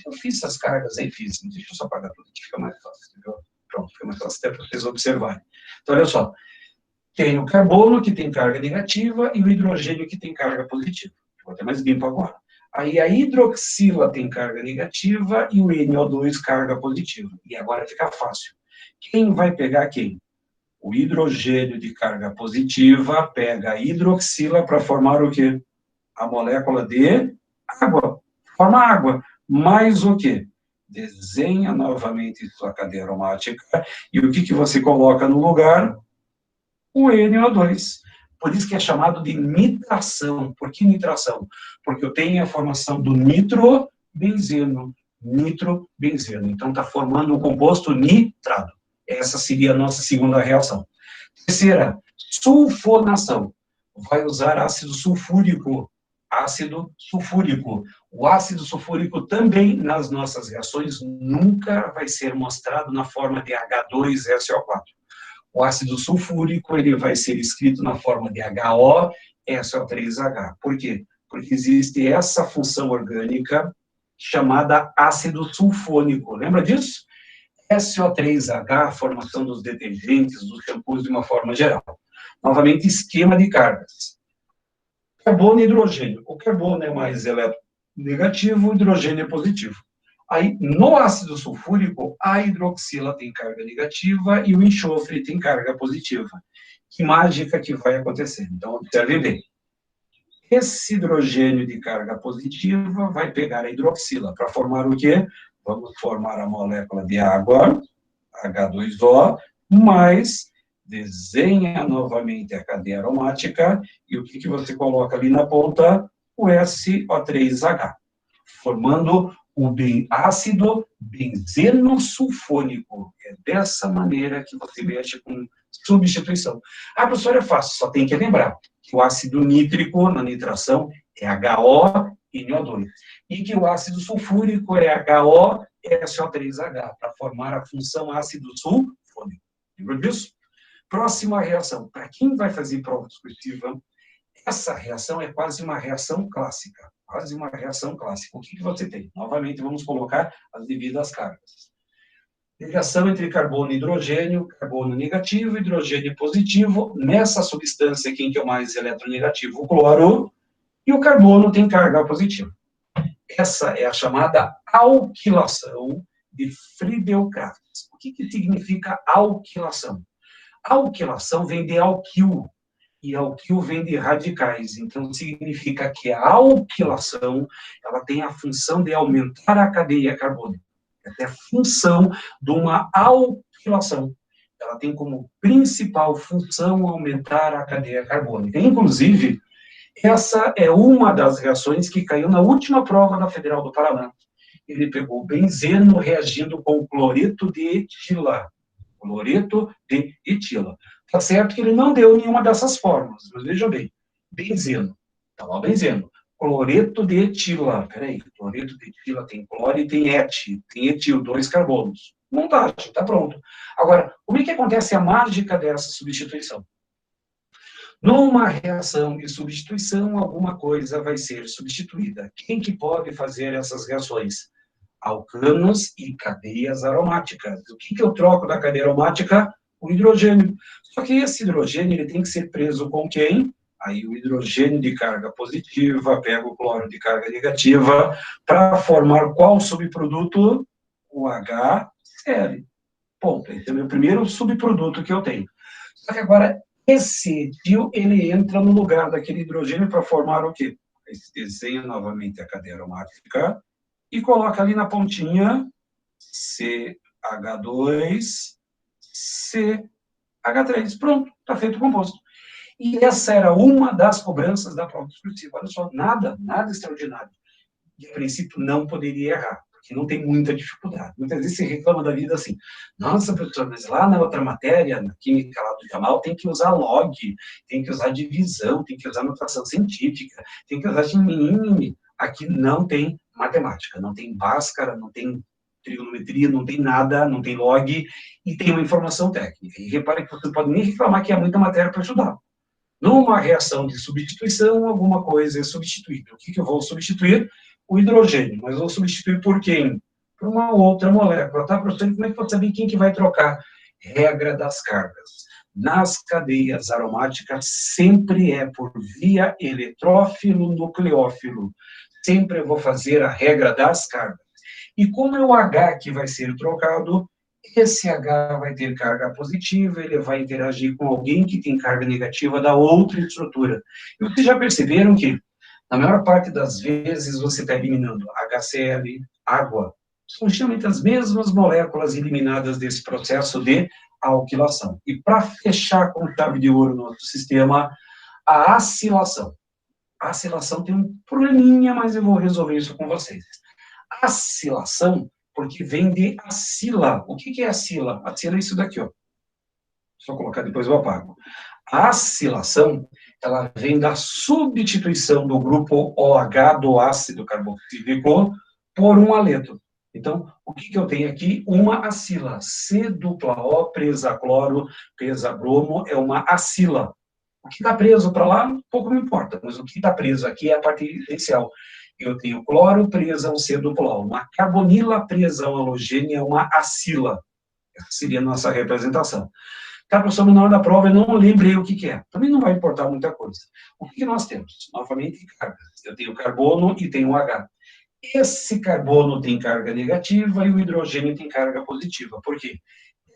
Eu fiz essas cargas aí, fiz. Deixa eu só apagar tudo, que fica mais fácil. Entendeu? Pronto, fica mais fácil até para vocês observarem. Então, olha só. Tem o carbono, que tem carga negativa, e o hidrogênio, que tem carga positiva. Vou até mais limpo agora. Aí a hidroxila tem carga negativa e o NO2 carga positiva. E agora fica fácil. Quem vai pegar quem? O hidrogênio de carga positiva pega a hidroxila para formar o quê? A molécula de água. Forma água. Mais o quê? Desenha novamente sua cadeia aromática. E o que você coloca no lugar? O NO2. Por isso que é chamado de nitração. Por que nitração? Porque eu tenho a formação do nitrobenzeno. Nitrobenzeno. Então, está formando um composto nitrado. Essa seria a nossa segunda reação. Terceira, sulfonação. Vai usar ácido sulfúrico. Ácido sulfúrico. O ácido sulfúrico também, nas nossas reações, nunca vai ser mostrado na forma de H2SO4. O ácido sulfúrico, ele vai ser escrito na forma de HOSO3H. Por quê? Porque existe essa função orgânica chamada ácido sulfônico. Lembra disso? SO3H, formação dos detergentes, dos shampoos de uma forma geral. Novamente, esquema de cargas. Carbono e hidrogênio. O carbono é mais eletronegativo, o hidrogênio é positivo. Aí, no ácido sulfúrico, a hidroxila tem carga negativa e o enxofre tem carga positiva. Que mágica que vai acontecer? Então, observe bem. Esse hidrogênio de carga positiva vai pegar a hidroxila para formar o quê? Vamos formar a molécula de água, H2O, mais desenha novamente a cadeia aromática e o que você coloca ali na ponta? O SO3H, formando o ácido benzenosulfônico. É dessa maneira que você mexe com substituição. Ah, professor, é fácil, só tem que lembrar que o ácido nítrico, na nitração, é HO e NO2. E que o ácido sulfúrico é HOSO3H, para formar a função ácido sulfônico. Lembra disso? Próxima reação. Para quem vai fazer prova discursiva, essa reação é quase uma reação clássica. Quase uma reação clássica. O que você tem? Novamente, vamos colocar as devidas cargas. Ligação entre carbono e hidrogênio, carbono negativo, hidrogênio positivo. Nessa substância, quem que é o mais eletronegativo? O cloro. E o carbono tem carga positiva. Essa é a chamada alquilação de Friedel-Crafts. O que significa alquilação? Alquilação vem de alquil, e alquil vem de radicais. Então, significa que a alquilação ela tem a função de aumentar a cadeia carbônica. Essa é a função de uma alquilação. Ela tem como principal função aumentar a cadeia carbônica. Inclusive, essa é uma das reações que caiu na última prova da Federal do Paraná. Ele pegou benzeno reagindo com cloreto de etila. Cloreto de etila. Tá certo que ele não deu nenhuma dessas fórmulas, mas veja bem, benzeno, tá lá benzeno, cloreto de etila, peraí, cloreto de etila tem cloro e tem etil, 2 carbonos. Montagem, tá pronto. Agora, como é que acontece a mágica dessa substituição? Numa reação de substituição, alguma coisa vai ser substituída. Quem que pode fazer essas reações? Alcanos e cadeias aromáticas. O que eu troco da cadeia aromática? O hidrogênio. Só que esse hidrogênio ele tem que ser preso com quem? Aí o hidrogênio de carga positiva pega o cloro de carga negativa para formar qual subproduto? O HCl. Ponto. Esse é o meu primeiro subproduto que eu tenho. Só que agora, esse etil, ele entra no lugar daquele hidrogênio para formar o quê? Aí se desenha novamente a cadeia aromática e coloca ali na pontinha CH2, CH3. Pronto, está feito o composto. E essa era uma das cobranças da prova discursiva. Olha só, nada extraordinário. E, a princípio, não poderia errar, porque não tem muita dificuldade. Muitas vezes se reclama da vida assim, nossa, professor, mas lá na outra matéria, na química lá do Jamal, tem que usar log, tem que usar divisão, tem que usar notação científica, tem que usar mimimi. Aqui não tem matemática, não tem Bhaskara, não tem trigonometria, não tem nada, não tem log, e tem uma informação técnica. E repare que você não pode nem reclamar que há muita matéria para estudar. Numa reação de substituição, alguma coisa é substituída. O que eu vou substituir? O hidrogênio. Mas vou substituir por quem? Por uma outra molécula. Tá, professor? Como é que pode saber quem que vai trocar? Regra das cargas. Nas cadeias aromáticas, sempre é por via eletrófilo-nucleófilo. Sempre eu vou fazer a regra das cargas. E como é o H que vai ser trocado, esse H vai ter carga positiva, ele vai interagir com alguém que tem carga negativa da outra estrutura. E vocês já perceberam que, na maior parte das vezes, você está eliminando HCl, água. São justamente as mesmas moléculas eliminadas desse processo de alquilação. E para fechar com chave de ouro no nosso sistema, a acilação. A acilação tem um probleminha, mas eu vou resolver isso com vocês. Acilação, porque vem de acila. O que é acila? Acila é isso daqui, ó. Só colocar depois eu apago. A acilação, ela vem da substituição do grupo OH do ácido carboxílico por um haleto. Então, o que eu tenho aqui? Uma acila. C-O presa a cloro, presa a bromo, é uma acila. O que está preso para lá, pouco me importa, mas o que está preso aqui é a parte essencial. Eu tenho cloro preso a um C-O, uma carbonila presa a um halogênio é uma acila. Essa seria a nossa representação. Tá, professor, na hora da prova eu não lembrei o que é. Também não vai importar muita coisa. O que nós temos? Novamente, cargas. Eu tenho carbono e tenho H. Esse carbono tem carga negativa e o hidrogênio tem carga positiva. Por quê?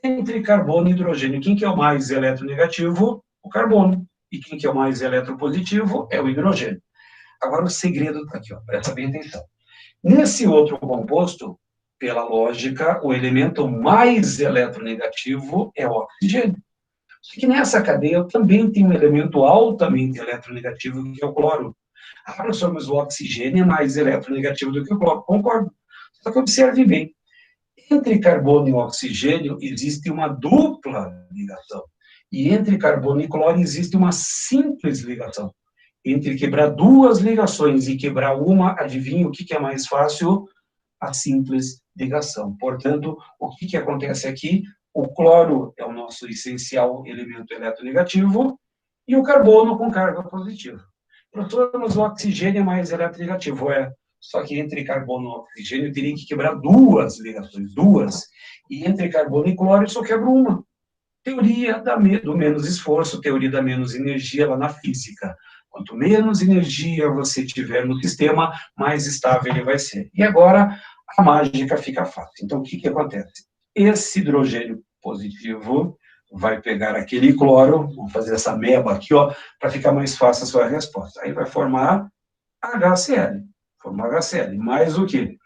Entre carbono e hidrogênio, quem que é o mais eletronegativo? O carbono. E quem que é o mais eletropositivo? É o hidrogênio. Agora o segredo está aqui, ó, presta bem atenção. Nesse outro composto, pela lógica, o elemento mais eletronegativo é o oxigênio. Só que nessa cadeia eu também tenho um elemento altamente eletronegativo, que é o cloro. Ah, professor, mas o oxigênio é mais eletronegativo do que o cloro. Concordo. Só que observe bem, entre carbono e oxigênio existe uma dupla ligação. E entre carbono e cloro existe uma simples ligação. Entre quebrar duas ligações e quebrar uma, adivinha o que é mais fácil? A simples ligação. Portanto, o que acontece aqui? O cloro é o nosso essencial elemento eletronegativo e o carbono com carga positiva. Professor, mas o oxigênio é mais eletronegativo. Só que entre carbono e oxigênio eu teria que quebrar duas ligações, duas. E entre carbono e cloro eu só quebro uma. Teoria do menos esforço, teoria da menos energia lá na física. Quanto menos energia você tiver no sistema, mais estável ele vai ser. E agora a mágica fica fácil. Então, o que acontece? Esse hidrogênio positivo vai pegar aquele cloro, vamos fazer essa meba aqui, ó, para ficar mais fácil a sua resposta. Aí vai formar HCl. Formar HCl. Mais o quê?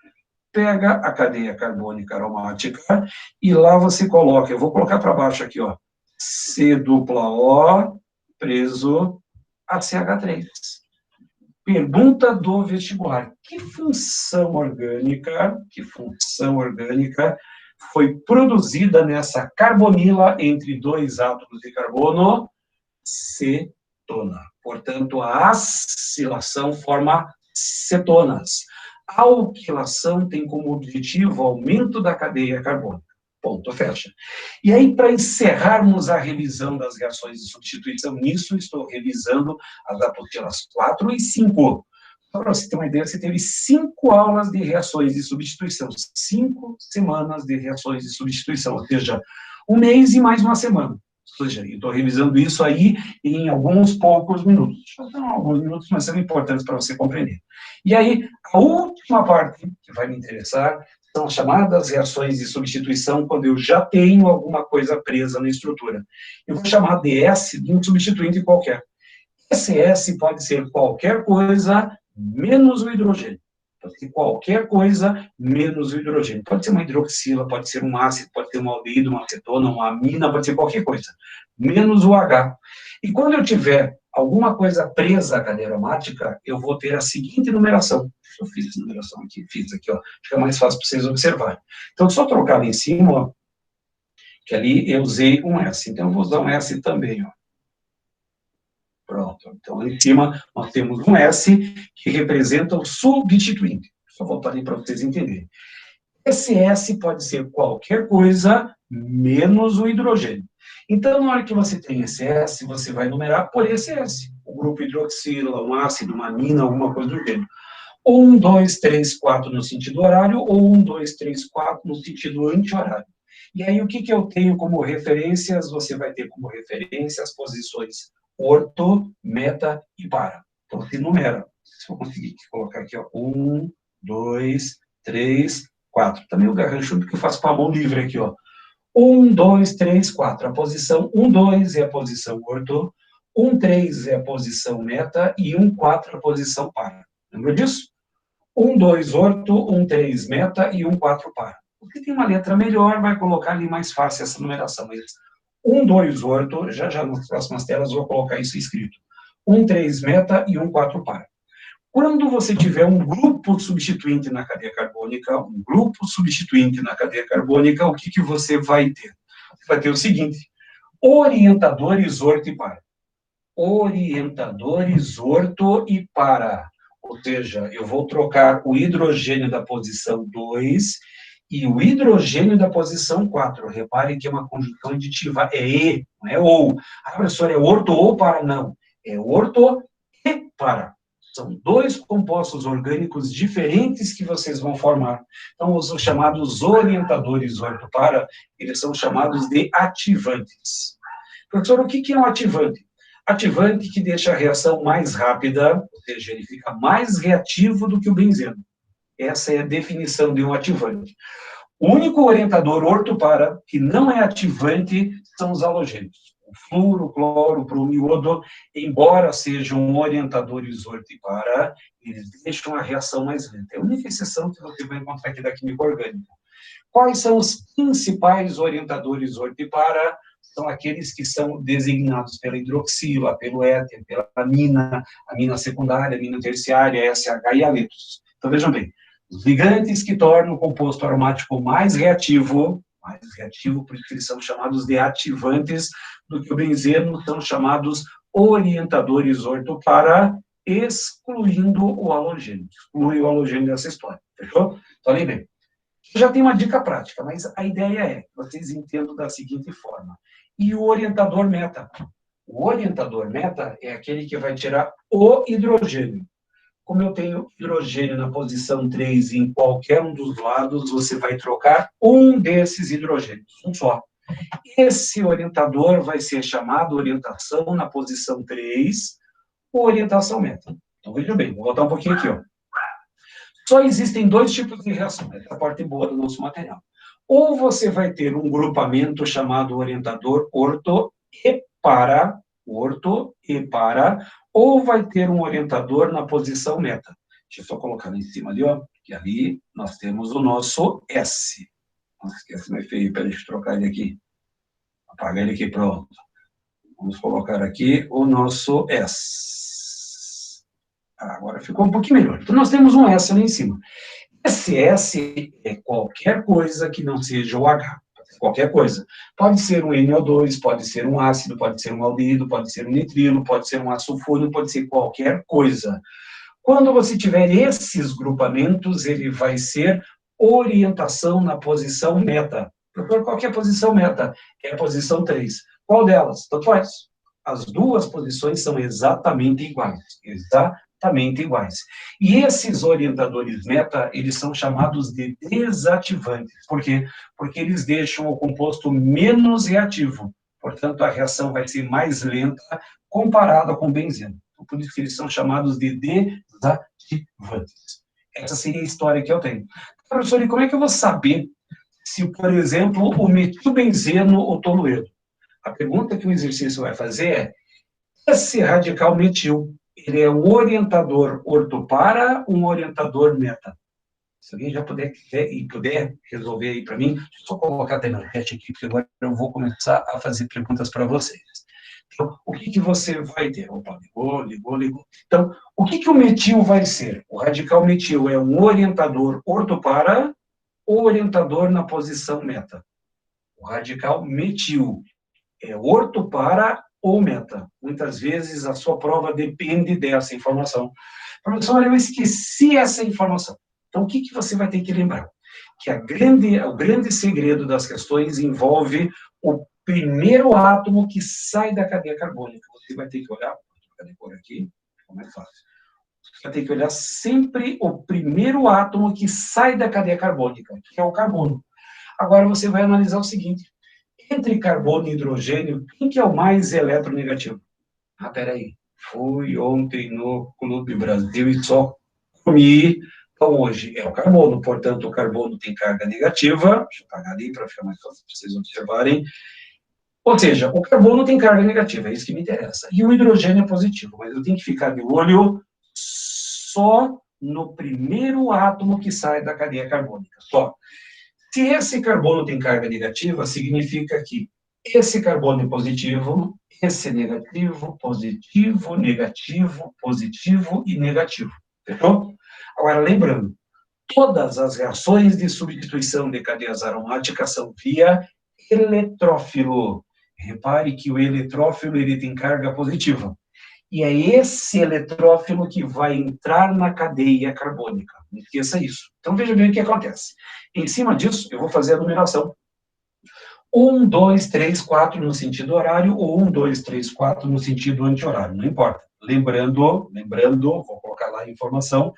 Pega a cadeia carbônica aromática e lá você coloca, eu vou colocar para baixo aqui, ó, C-O preso a CH3. Pergunta do vestibular: que função orgânica foi produzida nessa carbonila entre dois átomos de carbono? Cetona. Portanto, a acilação forma cetonas. A alquilação tem como objetivo o aumento da cadeia carbônica. Ponto, fecha. E aí, para encerrarmos a revisão das reações de substituição, nisso estou revisando as apostilas 4 e 5. Só para você ter uma ideia, você teve 5 aulas de reações de substituição, 5 semanas de reações de substituição, ou seja, um mês e mais uma semana. Ou seja, eu estou revisando isso aí em alguns poucos minutos. Não alguns minutos, mas são importantes para você compreender. E aí, a última parte que vai me interessar são as chamadas reações de substituição, quando eu já tenho alguma coisa presa na estrutura. Eu vou chamar de S de um substituinte qualquer. Esse S pode ser qualquer coisa menos o hidrogênio. Pode ser qualquer coisa menos o hidrogênio. Pode ser uma hidroxila, pode ser um ácido, pode ser um aldeído, uma acetona, uma amina, pode ser qualquer coisa, menos o H. E quando eu tiver alguma coisa presa à cadeia aromática, eu vou ter a seguinte numeração. Eu fiz essa numeração aqui, ó. Fica mais fácil para vocês observarem. Então, só trocar ali em cima, ó, que ali eu usei um S. Então, eu vou usar um S também, ó. Pronto. Então, lá em cima, nós temos um S que representa o substituinte. Só voltar ali para vocês entenderem. Esse S pode ser qualquer coisa menos o hidrogênio. Então, na hora que você tem esse S, você vai numerar por esse S. O grupo hidroxila, um ácido, uma amina, alguma coisa do gênero. 1, 2, 3, 4 no sentido horário, ou 1, 2, 3, 4 no sentido anti-horário. E aí, o que eu tenho como referências? Você vai ter como referência as posições orto, meta e para. Então, você numera. Se eu conseguir colocar aqui, ó, 1, 2, 3, 4. Também o garrancho, porque eu faço com a mão livre aqui, ó. 1, 2, 3, 4. A posição 1, 2 é a posição orto, 1, 3 é a posição meta e 1, 4 é a posição para. Lembra disso? 1, 2 orto, 1, 3 meta e 1, 4 para. O que tem uma letra melhor vai colocar ali mais fácil essa numeração. Mas 1, 2 orto, já nas próximas telas vou colocar isso escrito. 1, 3 meta e 1, 4 para. Quando você tiver um grupo substituinte na cadeia carbônica, o que você vai ter? Você vai ter o seguinte: orientadores orto e para. Orientadores orto e para. Ou seja, eu vou trocar o hidrogênio da posição 2 e o hidrogênio da posição 4. Repare que é uma conjunção aditiva, é e, não é ou. Ah, professor, é orto ou para? Não, é orto e para. São dois compostos orgânicos diferentes que vocês vão formar. Então, os chamados orientadores orto-para, eles são chamados de ativantes. Professor, o que é um ativante? Ativante que deixa a reação mais rápida, ou seja, ele fica mais reativo do que o benzeno. Essa é a definição de um ativante. O único orientador orto-para que não é ativante são os halogênios. O flúor, o cloro, o bromo e o iodo, embora sejam orientadores orto e para, eles deixam a reação mais lenta. É a única exceção que você vai encontrar aqui da química orgânica. Quais são os principais orientadores orto e para? São aqueles que são designados pela hidroxila, pelo éter, pela amina secundária, amina terciária, SH e aletos. Então, vejam bem, Os ligantes que tornam o composto aromático mais reativo, por isso que eles são chamados de ativantes do que o benzeno, são chamados orientadores ortopara, excluindo o halogênio. Exclui o halogênio dessa história, fechou? Então, olhem bem. Já tem uma dica prática, mas a ideia é que vocês entendam da seguinte forma. E o orientador meta? O orientador meta é aquele que vai tirar o hidrogênio. Como eu tenho hidrogênio na posição 3 em qualquer um dos lados, você vai trocar um desses hidrogênios, um só. Esse orientador vai ser chamado orientação na posição 3, ou orientação meta. Então, veja bem, vou voltar um pouquinho aqui, ó. Só existem dois tipos de reação, essa é a parte boa do nosso material. Ou você vai ter um grupamento chamado orientador orto e para, ou vai ter um orientador na posição meta. Deixa eu só colocar lá em cima ali, ó, que ali nós temos o nosso S. Não se esquece, não é feio, peraí, deixa eu trocar ele aqui. Apagar ele aqui, pronto. Vamos colocar aqui o nosso S. Agora ficou um pouquinho melhor. Então, nós temos um S ali em cima. Esse S é qualquer coisa que não seja o H. Qualquer coisa. Pode ser um NO2, pode ser um ácido, pode ser um aldeído, pode ser um nitrilo, pode ser um açulfúrico, pode ser qualquer coisa. Quando você tiver esses grupamentos, ele vai ser orientação na posição meta. Professor, qual que é a posição meta? É a posição 3. Qual delas? Tanto faz. As duas posições são exatamente iguais. Exatamente iguais. E esses orientadores meta, eles são chamados de desativantes. Por quê? Porque eles deixam o composto menos reativo. Portanto, a reação vai ser mais lenta comparada com o benzeno. Por isso que eles são chamados de desativantes. Essa seria a história que eu tenho. Professor, e como é que eu vou saber se, por exemplo, o metilbenzeno ou tolueno? A pergunta que o exercício vai fazer é: esse radical metil, ele é um orientador ortopara ou um orientador meta? Se alguém já puder resolver aí para mim, deixa eu só colocar até na chat aqui, porque agora eu vou começar a fazer perguntas para vocês. Então, o que você vai ter? Opa, ligou. Então, o que o metil vai ser? O radical metil é um orientador ortopara ou orientador na posição meta? O radical metil é ortopara ou meta? Muitas vezes a sua prova depende dessa informação. Professor, eu esqueci essa informação. Então, o que você vai ter que lembrar? Que o grande segredo das questões envolve o primeiro átomo que sai da cadeia carbônica. Você vai ter que olhar, cadê por aqui? Ficou mais fácil. Você vai ter que olhar sempre o primeiro átomo que sai da cadeia carbônica, que é o carbono. Agora você vai analisar o seguinte: entre carbono e hidrogênio, quem que é o mais eletronegativo? Ah, peraí, fui ontem no Clube Brasil e só comi. Então, hoje é o carbono, portanto, o carbono tem carga negativa. Deixa eu apagar ali para ficar mais fácil para vocês observarem. Ou seja, o carbono tem carga negativa, é isso que me interessa. E o hidrogênio é positivo, mas eu tenho que ficar de olho só no primeiro átomo que sai da cadeia carbônica, só. Se esse carbono tem carga negativa, significa que esse carbono é positivo, esse é negativo, positivo, negativo, positivo e negativo. Fechou? Agora, lembrando, todas as reações de substituição de cadeias aromáticas são via eletrófilo. Repare que o eletrófilo ele tem carga positiva. E é esse eletrófilo que vai entrar na cadeia carbônica. Não esqueça isso. Então, veja bem o que acontece. Em cima disso, eu vou fazer a numeração. 1, 2, 3, 4 no sentido horário, ou 1, 2, 3, 4 no sentido anti-horário, não importa. Lembrando, vou colocar lá a informação,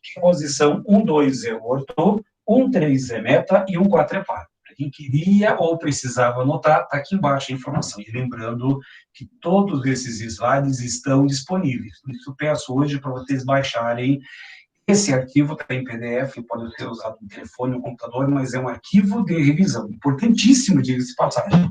que a posição 1, 2 é orto, 1, 3 é meta e 1, 4 é par. Para quem queria ou precisava anotar, está aqui embaixo a informação. E lembrando que todos esses slides estão disponíveis. Por isso, peço hoje para vocês baixarem. Esse arquivo está em PDF, pode ser usado no telefone ou no computador, mas é um arquivo de revisão, importantíssimo, diga-se de passagem.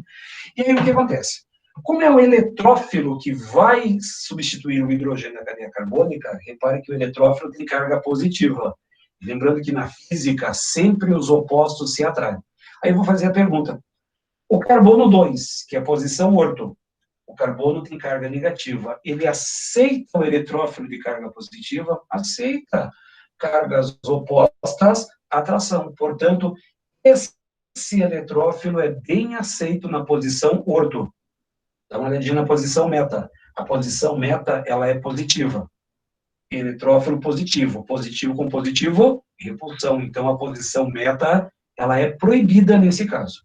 E aí, o que acontece? Como é o eletrófilo que vai substituir o hidrogênio na cadeia carbônica, repare que o eletrófilo tem carga positiva. Lembrando que na física, sempre os opostos se atraem. Aí eu vou fazer a pergunta. O carbono 2, que é a posição orto, o carbono tem carga negativa. Ele aceita o eletrófilo de carga positiva? Aceita. cargas opostas, atração. Portanto, esse eletrófilo é bem aceito na posição orto. Dá uma olhadinha na posição meta. A posição meta, ela é positiva. Eletrófilo positivo. Positivo com positivo, repulsão. Então, a posição meta, ela é proibida nesse caso.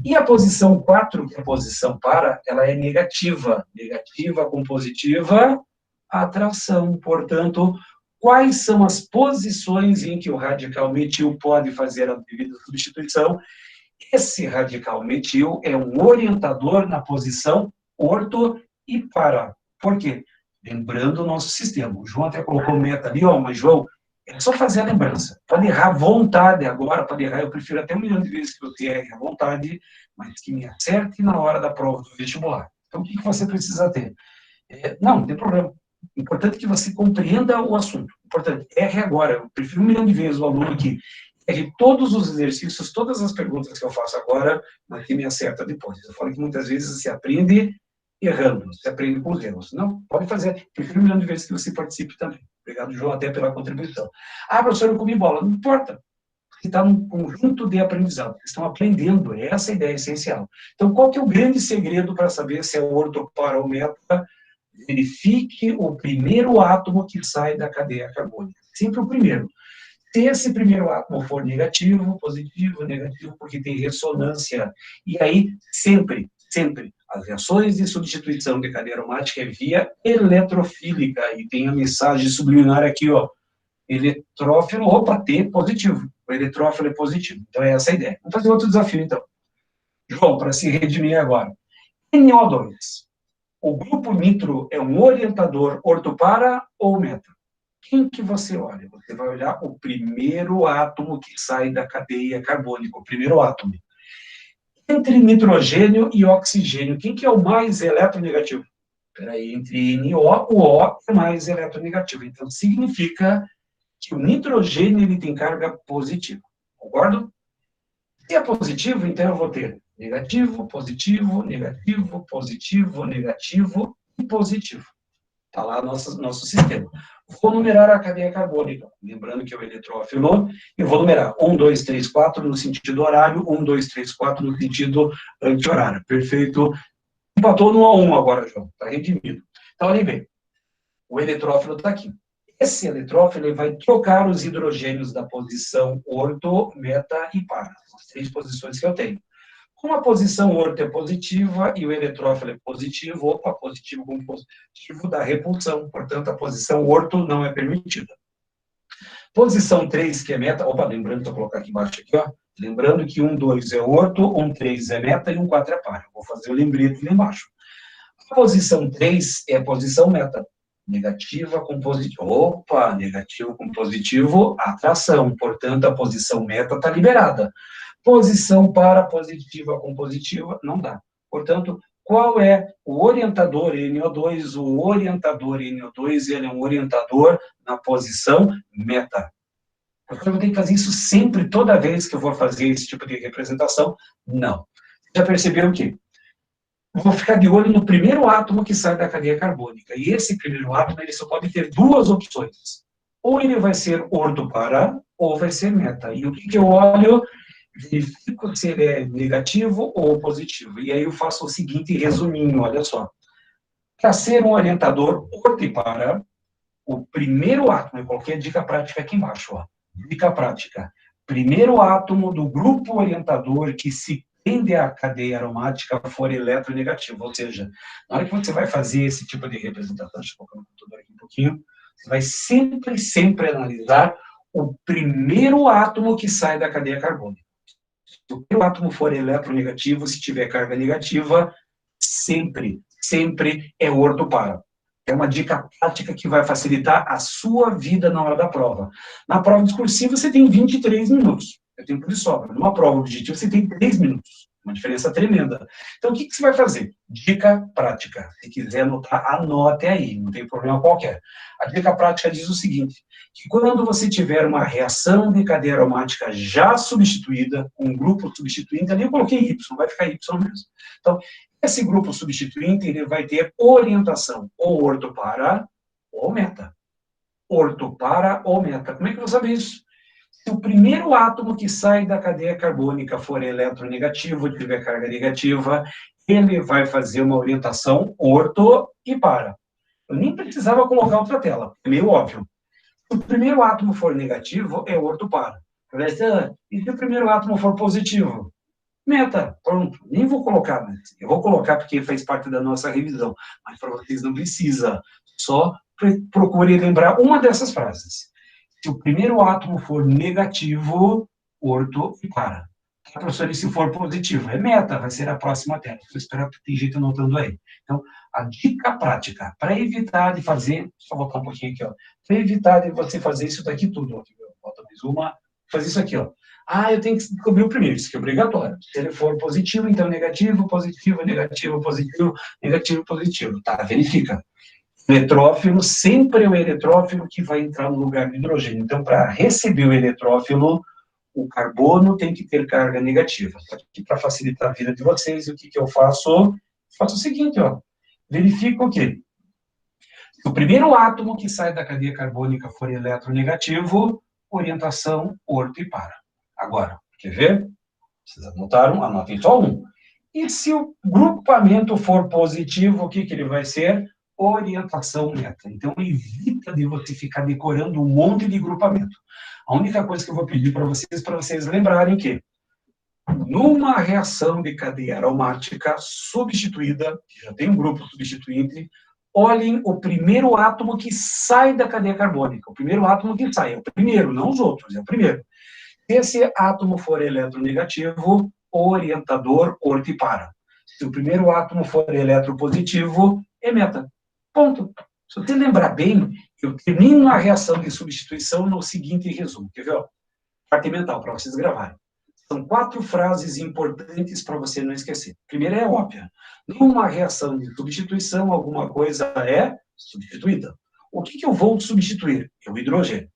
E a posição 4, que é a posição para, ela é negativa. Negativa com positiva, atração. Portanto, quais são as posições em que o radical metil pode fazer a devida substituição? Esse radical metil é um orientador na posição orto e para. Por quê? Lembrando o nosso sistema. O João até colocou meta ali, ó, mas João, é só fazer a lembrança. Pode errar à vontade agora, pode errar, eu prefiro até 1 milhão de vezes que você erre à vontade, mas que me acerte na hora da prova do vestibular. Então, o que você precisa ter? Não tem problema. Importante que você compreenda o assunto. Importante, erre agora. Eu prefiro 1 milhão de vezes o aluno que erre todos os exercícios, todas as perguntas que eu faço agora, mas que me acerta depois. Eu falo que muitas vezes se aprende errando, se aprende com os erros. Não, pode fazer. Prefiro 1 milhão de vezes que você participe também. Obrigado, João, até pela contribuição. Ah, professor, eu comi bola. Não importa. Você está num conjunto de aprendizado. Vocês estão aprendendo. Essa é a ideia essencial. Então, qual que é o grande segredo para saber se é orto para ou meta? Verifique o primeiro átomo que sai da cadeia carbônica. Sempre o primeiro. Se esse primeiro átomo for negativo, positivo, negativo, porque tem ressonância. E aí, sempre, as reações de substituição de cadeia aromática é via eletrofílica. E tem a mensagem subliminar aqui, ó. Eletrófilo, opa, T positivo. O eletrófilo é positivo. Então, é essa a ideia. Vamos fazer outro desafio, então. João, para se redimir agora. NO2. O grupo nitro é um orientador ortopara ou meta? Quem que você olha? Você vai olhar o primeiro átomo que sai da cadeia carbônica, o primeiro átomo. Entre nitrogênio e oxigênio, quem que é o mais eletronegativo? Espera aí, entre N e O, o O é mais eletronegativo. Então, significa que o nitrogênio ele tem carga positiva. Concordo? Se é positivo, então eu vou ter negativo, positivo, negativo, positivo, negativo e positivo. Está lá nosso sistema. Vou numerar a cadeia carbônica. Lembrando que é o eletrófilo. Eu vou numerar 1, 2, 3, 4 no sentido horário, 1, 2, 3, 4 no sentido anti-horário. Perfeito. Empatou no A1 agora, João. Está redimido. Então, olha bem. O eletrófilo está aqui. Esse eletrófilo ele vai trocar os hidrogênios da posição orto, meta e para. As 3 posições que eu tenho. Como a posição orto é positiva e o eletrófilo é positivo, opa, positivo com positivo dá repulsão. Portanto, a posição orto não é permitida. Posição 3, que é meta, opa, lembrando, vou colocar aqui embaixo, aqui, ó. Lembrando que 1, 2 é orto, 1, 3 é meta e 1, 4 é para. Vou fazer o lembrete lá embaixo. A posição 3 é a posição meta. Negativa com positivo. Opa, negativo com positivo, atração. Portanto, a posição meta está liberada. Posição para positiva com positiva, não dá. Portanto, qual é o orientador NO2? O orientador NO2, ele é um orientador na posição meta. Eu vou ter que fazer isso sempre, toda vez que eu vou fazer esse tipo de representação? Não. Já perceberam o quê? Eu vou ficar de olho no primeiro átomo que sai da cadeia carbônica. E esse primeiro átomo, ele só pode ter 2 opções. Ou ele vai ser orto para, ou vai ser meta. E o que eu olho? Verifico se ele é negativo ou positivo. E aí eu faço o seguinte resuminho, olha só. Para ser um orientador orto e para, o primeiro átomo, eu coloquei a dica prática aqui embaixo, ó. Dica prática. Primeiro átomo do grupo orientador que se tende à cadeia aromática for eletronegativo, ou seja, na hora que você vai fazer esse tipo de representação, deixa eu colocar no computador aqui um pouquinho, você vai sempre analisar o primeiro átomo que sai da cadeia carbônica. Se o primeiro átomo for eletronegativo, se tiver carga negativa, sempre é orto para. É uma dica prática que vai facilitar a sua vida na hora da prova. Na prova discursiva, você tem 23 minutos. É tempo de sobra. Numa prova objetiva, você tem 3 minutos. Uma diferença tremenda. Então, o que você vai fazer? Dica prática. Se quiser anotar, anote aí. Não tem problema qualquer. A dica prática diz o seguinte, que quando você tiver uma reação de cadeia aromática já substituída, um grupo substituinte, ali eu coloquei Y, vai ficar Y mesmo. Então, esse grupo substituinte, ele vai ter orientação ou orto para ou meta. orto, para ou meta. Como é que eu vou saber isso? Se o primeiro átomo que sai da cadeia carbônica for eletronegativo, tiver carga negativa, ele vai fazer uma orientação orto e para. Eu nem precisava colocar outra tela, é meio óbvio. Se o primeiro átomo for negativo, é orto para. E se o primeiro átomo for positivo? Meta, pronto. Nem vou colocar, eu vou colocar porque faz parte da nossa revisão, mas para vocês não precisa. Só procure lembrar uma dessas frases. Se o primeiro átomo for negativo, orto e para. Professor, e se for positivo? É meta, vai ser a próxima tela. Estou esperando que tem gente anotando aí. Então, a dica prática, para evitar de fazer, só voltar um pouquinho aqui, ó, para evitar de você fazer isso daqui tudo, ó, bota mais uma, fazer isso aqui, ó. Eu tenho que descobrir o primeiro, isso aqui é obrigatório. Se ele for positivo, então negativo, positivo, negativo, positivo, negativo, positivo. Tá, verifica. Eletrófilo sempre é o eletrófilo que vai entrar no lugar do hidrogênio. Então, para receber o eletrófilo, o carbono tem que ter carga negativa. Aqui, para facilitar a vida de vocês, o que eu faço? Faço o seguinte, ó. Verifico o quê? Se o primeiro átomo que sai da cadeia carbônica for eletronegativo, orientação orto e para. Agora, quer ver? Vocês anotaram? Anotem só um. E se o grupamento for positivo, o que ele vai ser? Orientação meta. Então, evita de você ficar decorando um monte de grupamento. A única coisa que eu vou pedir para vocês lembrarem que, numa reação de cadeia aromática substituída, já tem um grupo substituinte, olhem o primeiro átomo que sai da cadeia carbônica. O primeiro átomo que sai, é o primeiro, não os outros, é o primeiro. Se esse átomo for eletronegativo, orientador orto e para. Se o primeiro átomo for eletropositivo, é meta. Ponto. Se você lembrar bem, eu termino a reação de substituição no seguinte resumo. Quer ver? Parte mental, para vocês gravarem. São 4 frases importantes para você não esquecer. A primeira é óbvia. Numa reação de substituição, alguma coisa é substituída. O que eu vou substituir? É o hidrogênio.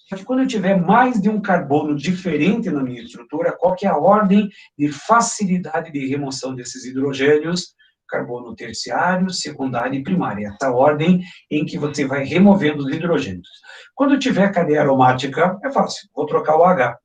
Só que quando eu tiver mais de um carbono diferente na minha estrutura, qual que é a ordem de facilidade de remoção desses hidrogênios? Carbono terciário, secundário e primário. Essa ordem em que você vai removendo os hidrogênios. Quando eu tiver cadeia aromática, é fácil, vou trocar o H.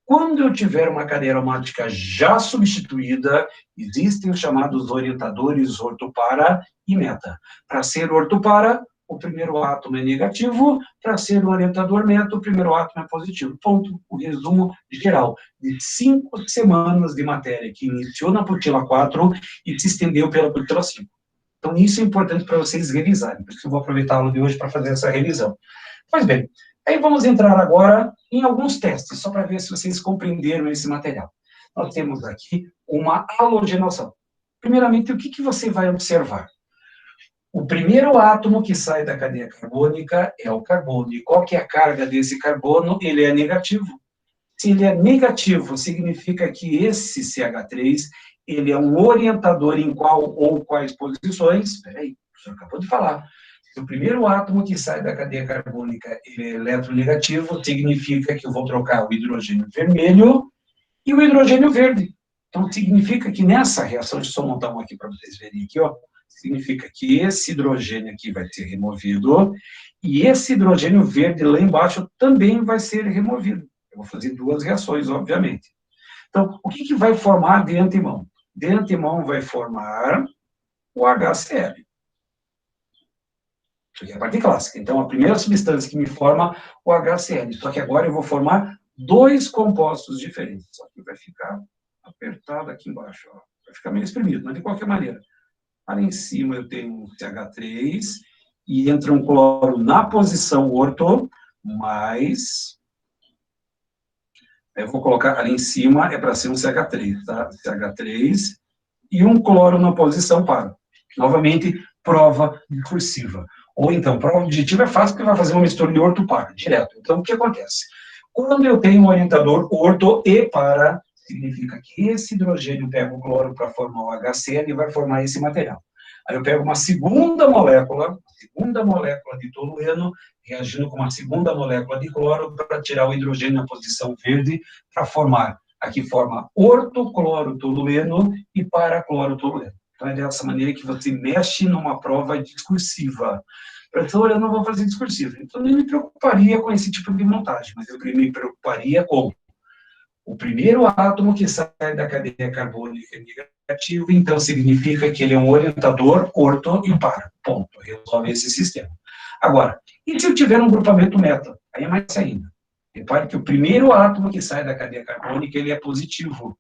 Quando eu tiver uma cadeia aromática já substituída, existem os chamados orientadores orto-para e meta. Para ser orto-para, o primeiro átomo é negativo, para ser o orientador meta, o primeiro átomo é positivo. Ponto. O resumo geral de 5 semanas de matéria que iniciou na apostila 4 e se estendeu pela apostila 5. Então, isso é importante para vocês revisarem, por isso eu vou aproveitar a aula de hoje para fazer essa revisão. Pois bem, aí vamos entrar agora em alguns testes, só para ver se vocês compreenderam esse material. Nós temos aqui uma halogenação. Primeiramente, o que você vai observar? O primeiro átomo que sai da cadeia carbônica é o carbono. E qual que é a carga desse carbono? Ele é negativo. Se ele é negativo, significa que esse CH3, ele é um orientador em qual ou quais posições? Espera aí, o senhor acabou de falar. Se o primeiro átomo que sai da cadeia carbônica ele é eletronegativo, significa que eu vou trocar o hidrogênio vermelho e o hidrogênio verde. Então, significa que nessa reação, deixa eu só montar um aqui para vocês verem aqui, ó. Significa que esse hidrogênio aqui vai ser removido e esse hidrogênio verde lá embaixo também vai ser removido. Eu vou fazer 2 reações, obviamente. Então, o que vai formar de antemão? De antemão vai formar o HCl. Isso aqui é a parte clássica. Então, a primeira substância que me forma o HCl. Só que agora eu vou formar 2 compostos diferentes. Só que vai ficar apertado aqui embaixo. Ó. Vai ficar meio espremido, mas de qualquer maneira. Ali em cima eu tenho um CH3 e entra um cloro na posição orto, mais... Eu vou colocar ali em cima, é para ser um CH3, tá? CH3 e um cloro na posição para. Novamente, prova discursiva. Ou então, prova objetiva é fácil, porque vai fazer uma mistura de orto para, direto. Então, o que acontece? Quando eu tenho um orientador orto e para, significa que esse hidrogênio pega o cloro para formar o HCl e vai formar esse material. Aí eu pego uma segunda molécula de tolueno, reagindo com uma segunda molécula de cloro para tirar o hidrogênio na posição verde, para formar, aqui forma ortoclorotolueno e paraclorotolueno. Então, é dessa maneira que você mexe numa prova discursiva. Professor, eu não vou fazer discursiva. Então, eu nem me preocuparia com esse tipo de montagem, mas eu me preocuparia com o primeiro átomo que sai da cadeia carbônica negativo, então significa que ele é um orientador orto e par. Ponto. Resolve esse sistema. Agora, e se eu tiver um grupamento meta? Aí é mais ainda. Repare que o primeiro átomo que sai da cadeia carbônica, ele é positivo.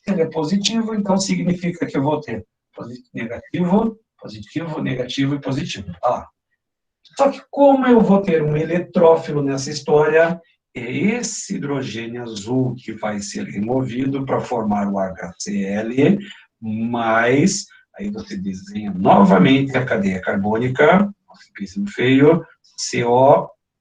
Se ele é positivo, então significa que eu vou ter negativo, positivo, negativo e positivo. Só que como eu vou ter um eletrófilo nessa história, é esse hidrogênio azul que vai ser removido para formar o HCl, mas aí você desenha novamente a cadeia carbônica, pensando feio,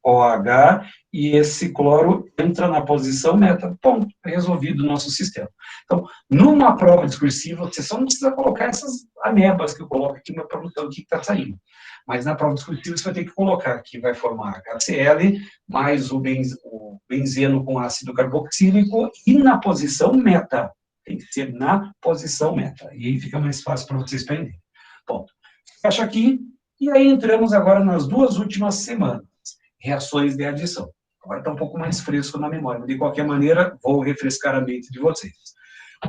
COOH, e esse cloro entra na posição meta. Ponto, resolvido o nosso sistema. Então, numa prova discursiva, você só não precisa colocar essas amebas que eu coloco aqui para mostrar o que está saindo. Mas na prova discursiva, você vai ter que colocar que vai formar HCl, mais o benzeno com ácido carboxílico, e na posição meta. Tem que ser na posição meta. E aí fica mais fácil para vocês entenderem. Ponto. Fecha aqui. E aí entramos agora nas duas últimas semanas. Reações de adição. Agora está um pouco mais fresco na memória. De qualquer maneira, vou refrescar a mente de vocês.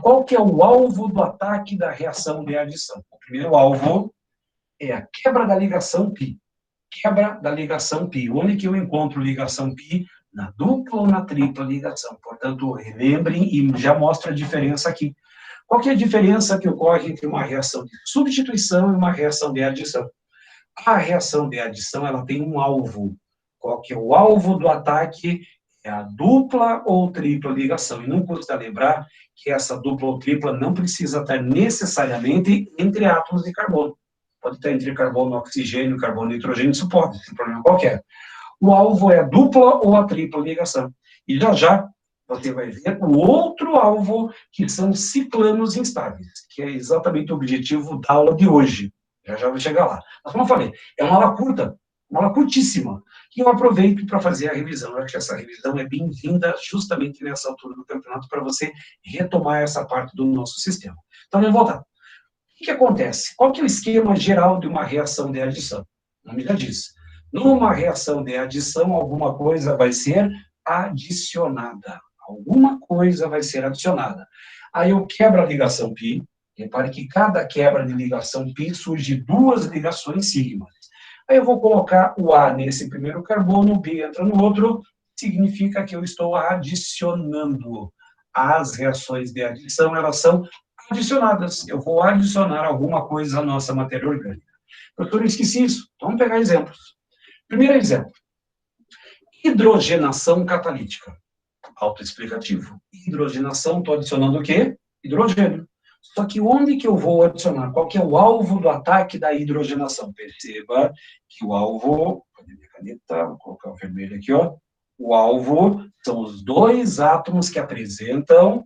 Qual que é o alvo do ataque da reação de adição? O primeiro alvo é a quebra da ligação π. Quebra da ligação π. Onde que eu encontro ligação π? Na dupla ou na tripla ligação. Portanto, lembrem e já mostra a diferença aqui. Qual que é a diferença que ocorre entre uma reação de substituição e uma reação de adição? A reação de adição, ela tem um alvo. Qual que é o alvo do ataque? É a dupla ou tripla ligação. E não custa lembrar que essa dupla ou tripla não precisa estar necessariamente entre átomos de carbono. Pode estar entre carbono, oxigênio, carbono e nitrogênio, isso pode, sem problema qualquer. O alvo é a dupla ou a tripla ligação. E já você vai ver o outro alvo, que são ciclanos instáveis, que é exatamente o objetivo da aula de hoje. Já vou chegar lá. Mas, como eu falei, é uma aula curta, uma aula curtíssima, que eu aproveito para fazer a revisão. Eu acho que essa revisão é bem-vinda justamente nessa altura do campeonato para você retomar essa parte do nosso sistema. Então, vamos voltar. O que acontece? Qual que é o esquema geral de uma reação de adição? O nome já diz. Numa reação de adição, alguma coisa vai ser adicionada. Alguma coisa vai ser adicionada. Aí eu quebro a ligação π. Repare que cada quebra de ligação π surge duas ligações sigmas. Aí eu vou colocar o A nesse primeiro carbono, o B entra no outro, significa que eu estou adicionando. As reações de adição, elas são adicionadas. Eu vou adicionar alguma coisa à nossa matéria orgânica. Doutor, eu esqueci isso. Então, vamos pegar exemplos. Primeiro exemplo. Hidrogenação catalítica. Autoexplicativo. Hidrogenação, estou adicionando o quê? Hidrogênio. Só que onde que eu vou adicionar? Qual que é o alvo do ataque da hidrogenação? Perceba que o alvo... Cadê minha caneta? Vou colocar o vermelho aqui, ó. O alvo são os dois átomos que apresentam...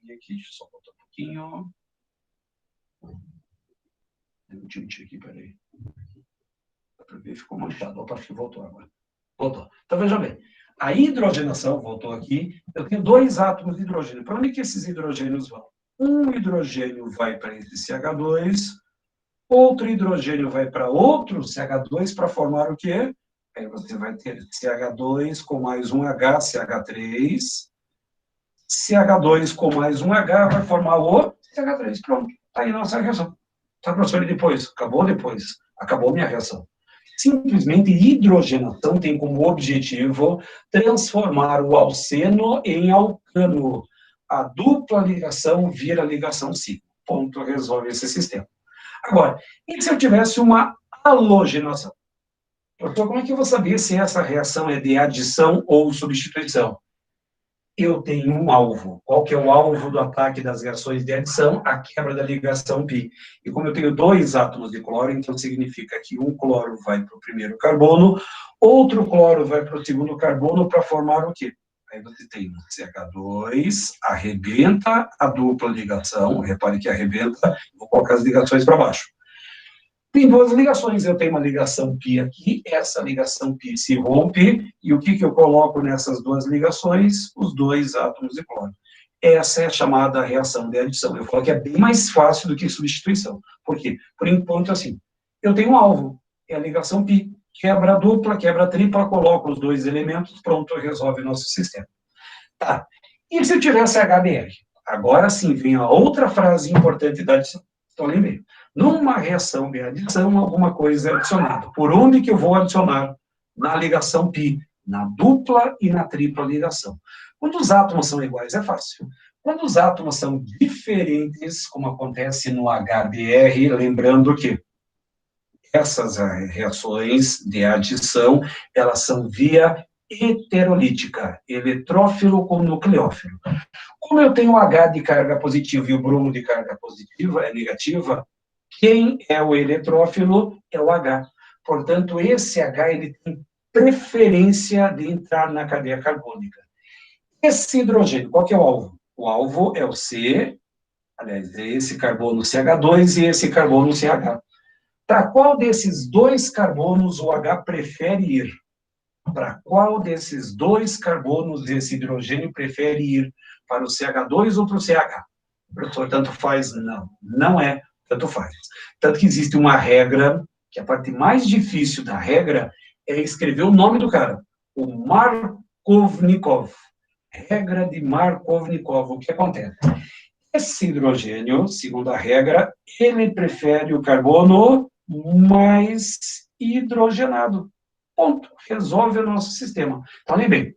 Aqui, deixa eu só botar um pouquinho. Deu um tilt aqui, peraí. Dá para ver, ficou manchado. Opa, acho que voltou agora. Voltou. Então, veja bem. A hidrogenação, voltou aqui, eu tenho dois átomos de hidrogênio. Para onde que esses hidrogênios vão? Um hidrogênio vai para esse CH2, outro hidrogênio vai para outro CH2 para formar o quê? Aí você vai ter CH2 com mais um H, CH3. CH2 com mais um H vai formar o CH3. Pronto, está aí a nossa reação. Tá, professor, e depois? Acabou depois. Acabou minha reação. Simplesmente, hidrogenação tem como objetivo transformar o alceno em alcano. A dupla ligação vira ligação sigma. Ponto, resolve esse sistema. Agora, e se eu tivesse uma halogenação? Doutor, como é que eu vou saber se essa reação é de adição ou substituição? Eu tenho um alvo. Qual que é o alvo do ataque das reações de adição? A quebra da ligação π. E como eu tenho dois átomos de cloro, então significa que um cloro vai para o primeiro carbono, outro cloro vai para o segundo carbono para formar o quê? Aí você tem o CH2, arrebenta a dupla ligação, repare que arrebenta, vou colocar as ligações para baixo. Tem duas ligações, eu tenho uma ligação π aqui, essa ligação π se rompe, e o que eu coloco nessas duas ligações? Os dois átomos de cloro. Essa é a chamada reação de adição. Eu falo que é bem mais fácil do que substituição. Por quê? Por enquanto, assim, eu tenho um alvo, é a ligação π. Quebra dupla, quebra tripla, coloco os dois elementos, pronto, resolve o nosso sistema. Tá. E se eu tivesse HBr? Agora sim, vem a outra frase importante da adição. Então, lembrei. Numa reação de adição, alguma coisa é adicionada. Por onde que eu vou adicionar? Na ligação π, na dupla e na tripla ligação. Quando os átomos são iguais, é fácil. Quando os átomos são diferentes, como acontece no HBr, lembrando que essas reações de adição, elas são via heterolítica, eletrófilo com nucleófilo. Como eu tenho o H de carga positiva e o bromo de carga positiva, negativa, quem é o eletrófilo é o H. Portanto, esse H ele tem preferência de entrar na cadeia carbônica. Esse hidrogênio, qual que é o alvo? O alvo é o C, aliás, é esse carbono CH2 e esse carbono CH. Para qual desses dois carbonos o H prefere ir? Para qual desses dois carbonos esse hidrogênio prefere ir? Para o CH2 ou para o CH? Professor, tanto faz? Não, não é tanto faz. Tanto que existe uma regra, que a parte mais difícil da regra é escrever o nome do cara, o Markovnikov. Regra de Markovnikov. O que acontece? Esse hidrogênio, segundo a regra, ele prefere o carbono mais hidrogenado. Ponto. Resolve o nosso sistema. Então, lembrem,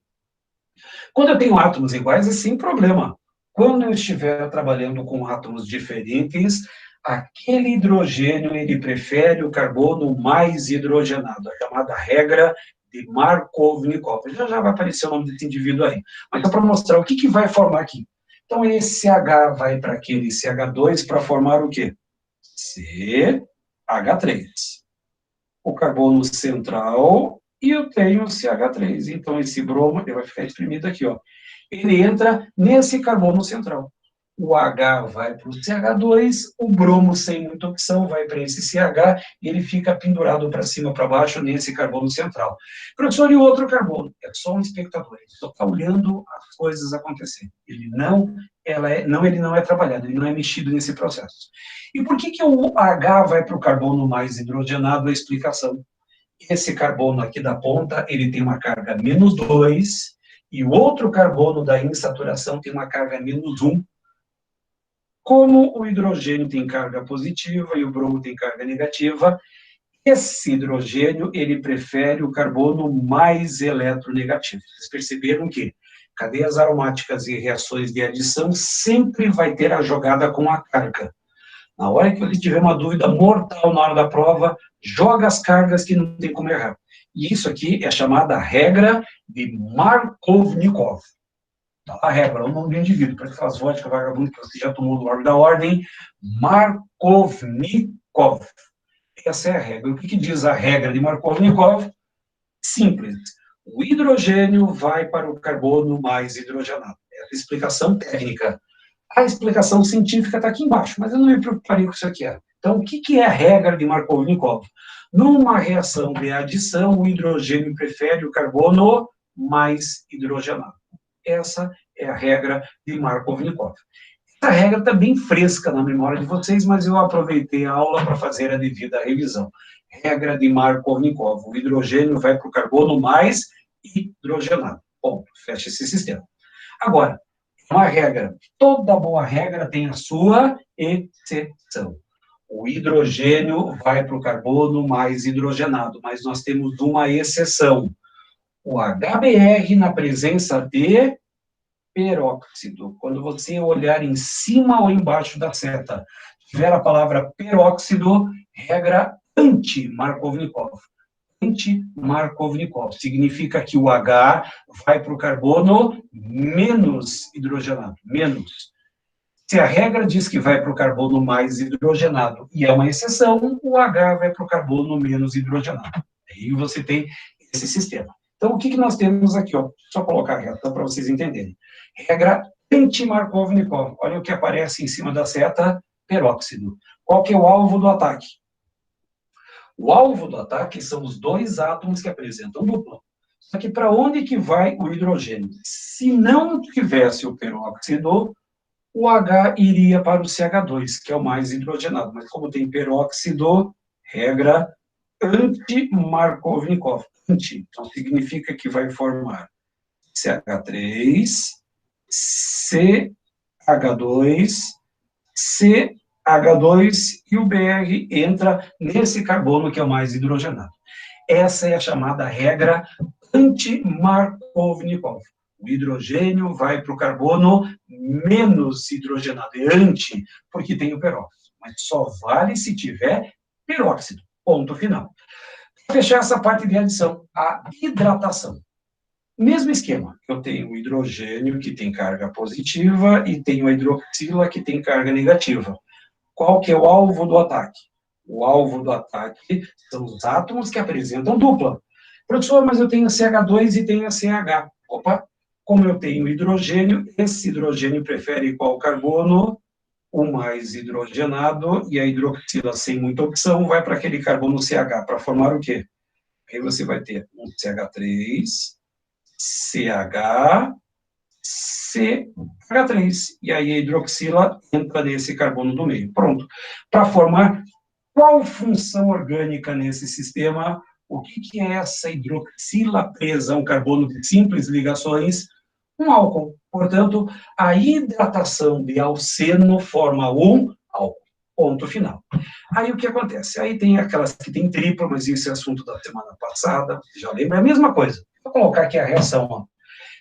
quando eu tenho átomos iguais, é sem problema. Quando eu estiver trabalhando com átomos diferentes, aquele hidrogênio, ele prefere o carbono mais hidrogenado, a chamada regra de Markovnikov. Já vai aparecer o nome desse indivíduo aí. Mas só para mostrar o que vai formar aqui. Então, esse H vai para aquele CH2 para formar o quê? CH3. O carbono central, e eu tenho CH3. Então, esse bromo, ele vai ficar exprimido aqui, ó. Ele entra nesse carbono central. O H vai para o CH2, o bromo sem muita opção vai para esse CH, e ele fica pendurado para cima, para baixo, nesse carbono central. Professor, e o outro carbono? É só um espectador, ele só está olhando as coisas acontecerem. Ele não é trabalhado, ele não é mexido nesse processo. E por que o H vai para o carbono mais hidrogenado? A explicação. Esse carbono aqui da ponta, ele tem uma carga -2, e o outro carbono da insaturação tem uma carga -1. Como o hidrogênio tem carga positiva e o bromo tem carga negativa, esse hidrogênio, ele prefere o carbono mais eletronegativo. Vocês perceberam que cadeias aromáticas e reações de adição sempre vai ter a jogada com a carga. Na hora que ele tiver uma dúvida mortal na hora da prova, joga as cargas que não tem como errar. E isso aqui é chamada regra de Markovnikov. Tá, a regra, o nome do indivíduo, para que faz vodka vagabundo que você já tomou do órgão da ordem, Markovnikov. Essa é a regra. O que diz a regra de Markovnikov? Simples. O hidrogênio vai para o carbono mais hidrogenado. É a explicação técnica. A explicação científica está aqui embaixo, mas eu não me preocuparia com isso aqui. Então, o que é a regra de Markovnikov? Numa reação de adição, o hidrogênio prefere o carbono mais hidrogenado. Essa é a regra de Markovnikov. Essa regra está bem fresca na memória de vocês, mas eu aproveitei a aula para fazer a devida revisão. Regra de Markovnikov. O hidrogênio vai para o carbono mais hidrogenado. Ponto. Fecha esse sistema. Agora, uma regra. Toda boa regra tem a sua exceção. O hidrogênio vai para o carbono mais hidrogenado, mas nós temos uma exceção. O HBr na presença de peróxido. Quando você olhar em cima ou embaixo da seta, tiver a palavra peróxido, regra anti-Markovnikov. Anti-Markovnikov. Significa que o H vai para o carbono menos hidrogenado. Menos. Se a regra diz que vai para o carbono mais hidrogenado e é uma exceção, o H vai para o carbono menos hidrogenado. Aí você tem esse sistema. Então, o que nós temos aqui? Ó? Só colocar a reta para vocês entenderem. Regra anti-Markovnikov. Olha o que aparece em cima da seta, peróxido. Qual que é o alvo do ataque? O alvo do ataque são os dois átomos que apresentam dupla. Só que para onde que vai o hidrogênio? Se não tivesse o peróxido, o H iria para o CH2, que é o mais hidrogenado. Mas como tem peróxido, regra anti-Markovnikov. Anti, então significa que vai formar CH3, CH2, CH2 e o Br entra nesse carbono que é o mais hidrogenado. Essa é a chamada regra anti-Markovnikov. O hidrogênio vai para o carbono menos hidrogenado, é anti, porque tem o peróxido. Mas só vale se tiver peróxido. Ponto final. Para fechar essa parte de adição, a hidratação. Mesmo esquema, eu tenho o hidrogênio, que tem carga positiva, e tenho a hidroxila, que tem carga negativa. Qual que é o alvo do ataque? O alvo do ataque são os átomos que apresentam dupla. Professor, mas eu tenho CH2 e tenho CH. Opa, como eu tenho hidrogênio, esse hidrogênio prefere qual carbono? O mais hidrogenado, e a hidroxila sem muita opção vai para aquele carbono CH, para formar o quê? Aí você vai ter um CH3, CH, CH3, e aí a hidroxila entra nesse carbono do meio. Pronto. Para formar qual função orgânica nesse sistema? O que é essa hidroxila presa a um carbono de simples ligações? Um álcool. Portanto, a hidratação de alceno forma um álcool. Ponto final. Aí o que acontece? Aí tem aquelas que tem tripla, mas isso é assunto da semana passada, já lembra, é a mesma coisa. Vou colocar aqui a reação. Ó.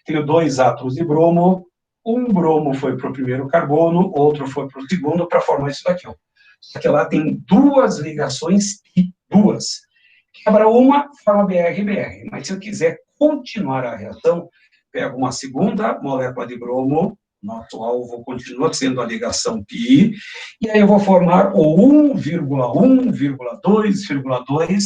Tenho 2 átomos de bromo, um bromo foi para o primeiro carbono, outro foi para o segundo, para formar isso daqui. Ó. Só que lá tem 2 ligações, duas. Quebra uma, forma BR-BR. Mas se eu quiser continuar a reação, pego uma segunda molécula de bromo, nosso alvo continua sendo a ligação π, e aí eu vou formar o 1,1,2,2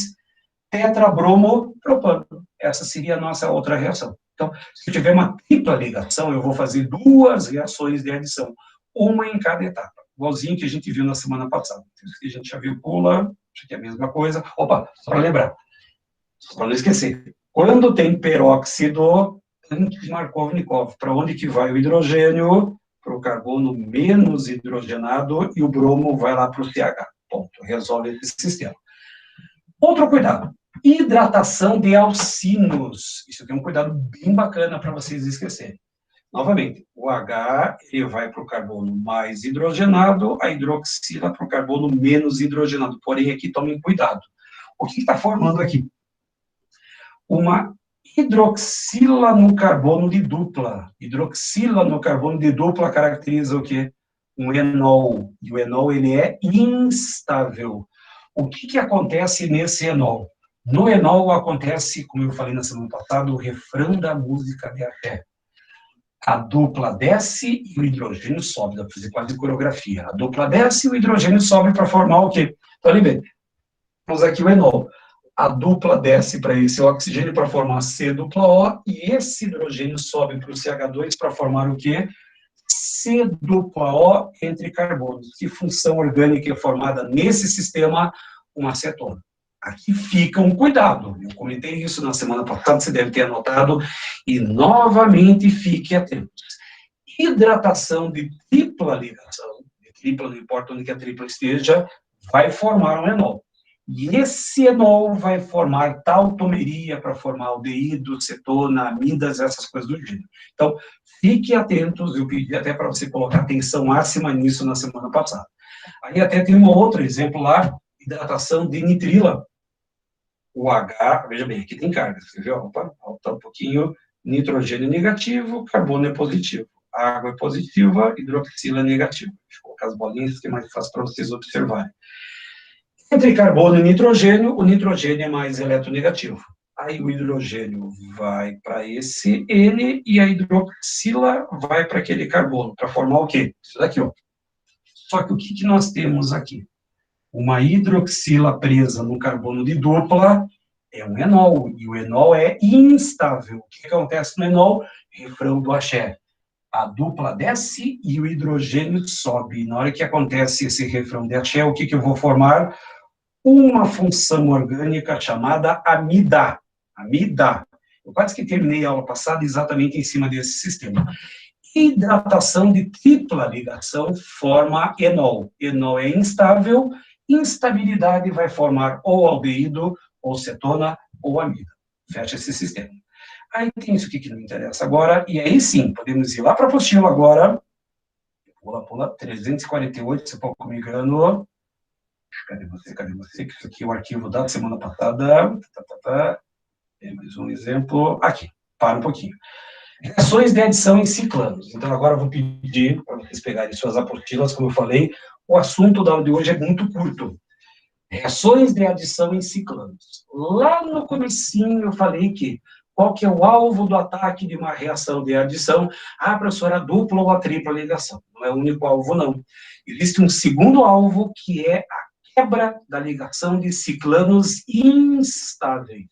tetrabromopropano. Essa seria a nossa outra reação. Então, se eu tiver uma tripla ligação, eu vou fazer 2 reações de adição, uma em cada etapa, igualzinho que a gente viu na semana passada. Que a gente já viu pula, acho que é a mesma coisa. Opa, só para lembrar, só para não esquecer. Quando tem peróxido, anti-Markovnikov, para onde que vai o hidrogênio? Para o carbono menos hidrogenado e o bromo vai lá para o CH. Ponto. Resolve esse sistema. Outro cuidado. Hidratação de alcinos. Isso tem um cuidado bem bacana para vocês esquecerem. Novamente, o H ele vai para o carbono mais hidrogenado, a hidroxila para o carbono menos hidrogenado. Porém, aqui tomem cuidado. O que está formando aqui? Uma hidroxila no carbono de dupla. Hidroxila no carbono de dupla caracteriza o quê? Um enol. E o enol ele é instável. O que acontece nesse enol? No enol acontece, como eu falei na semana passada, o refrão da música de axé. A dupla desce e o hidrogênio sobe, dá para fazer quase coreografia. A dupla desce e o hidrogênio sobe para formar o quê? Então, ali bem, temos aqui o enol. A dupla desce para esse oxigênio para formar C dupla O, e esse hidrogênio sobe para o CH2 para formar o quê? C dupla O entre carbonos. Que função orgânica é formada nesse sistema? Uma acetona. Aqui fica um cuidado. Eu comentei isso na semana passada, você deve ter anotado, e novamente fique atento. Hidratação de tripla ligação, de tripla, não importa onde que a tripla esteja, vai formar um enol. E esse enol vai formar tautomeria para formar aldeído, cetona, amidas, essas coisas do gênero. Então, fique atentos, eu pedi até para você colocar atenção máxima nisso na semana passada. Aí até tem um outro exemplo lá, hidratação de nitrila. O H, veja bem, aqui tem carga, você viu? Opa, falta um pouquinho, nitrogênio negativo, carbono é positivo. Água é positiva, hidroxila é negativa. Deixa eu colocar as bolinhas que é mais fácil para vocês observarem. Entre carbono e nitrogênio, o nitrogênio é mais eletronegativo. Aí o hidrogênio vai para esse N e a hidroxila vai para aquele carbono, para formar o quê? Isso daqui, ó. Só que o que nós temos aqui? Uma hidroxila presa no carbono de dupla é um enol, e o enol é instável. O que acontece no enol? Refrão do axé. A dupla desce e o hidrogênio sobe. Na hora que acontece esse refrão de axé, o que eu vou formar? Uma função orgânica chamada amida. Amida. Eu quase que terminei a aula passada exatamente em cima desse sistema. Hidratação de tripla ligação forma enol. Enol é instável, instabilidade vai formar ou aldeído, ou cetona, ou amida. Fecha esse sistema. Aí tem isso aqui que não interessa agora, e aí sim, podemos ir lá para a apostila agora. Pula, 348, se pouco me engano. Cadê você? Que isso aqui é o arquivo da semana passada. Tem mais um exemplo. Aqui, para um pouquinho. Reações de adição em ciclanos. Então, agora eu vou pedir para vocês pegarem suas apostilas, como eu falei, o assunto da aula de hoje é muito curto. Reações de adição em ciclanos. Lá no comecinho eu falei que qual que é o alvo do ataque de uma reação de adição? Ah, professora, a dupla ou a tripla ligação. Não é o único alvo, não. Existe um segundo alvo, que é a quebra da ligação de ciclanos instáveis.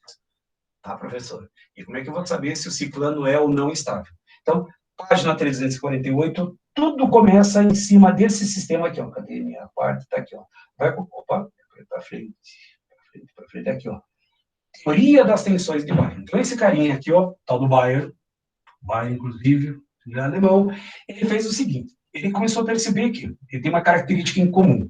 Tá, professor? E como é que eu vou saber se o ciclano é ou não estável? Então, página 348, tudo começa em cima desse sistema aqui, ó. Cadê minha parte? Tá aqui, ó. Opa, para frente, aqui, ó. Teoria das tensões de Bayer. Então, esse carinha aqui, ó, tal do Bayer, inclusive, ele é alemão, ele fez o seguinte, ele começou a perceber que ele tem uma característica em comum.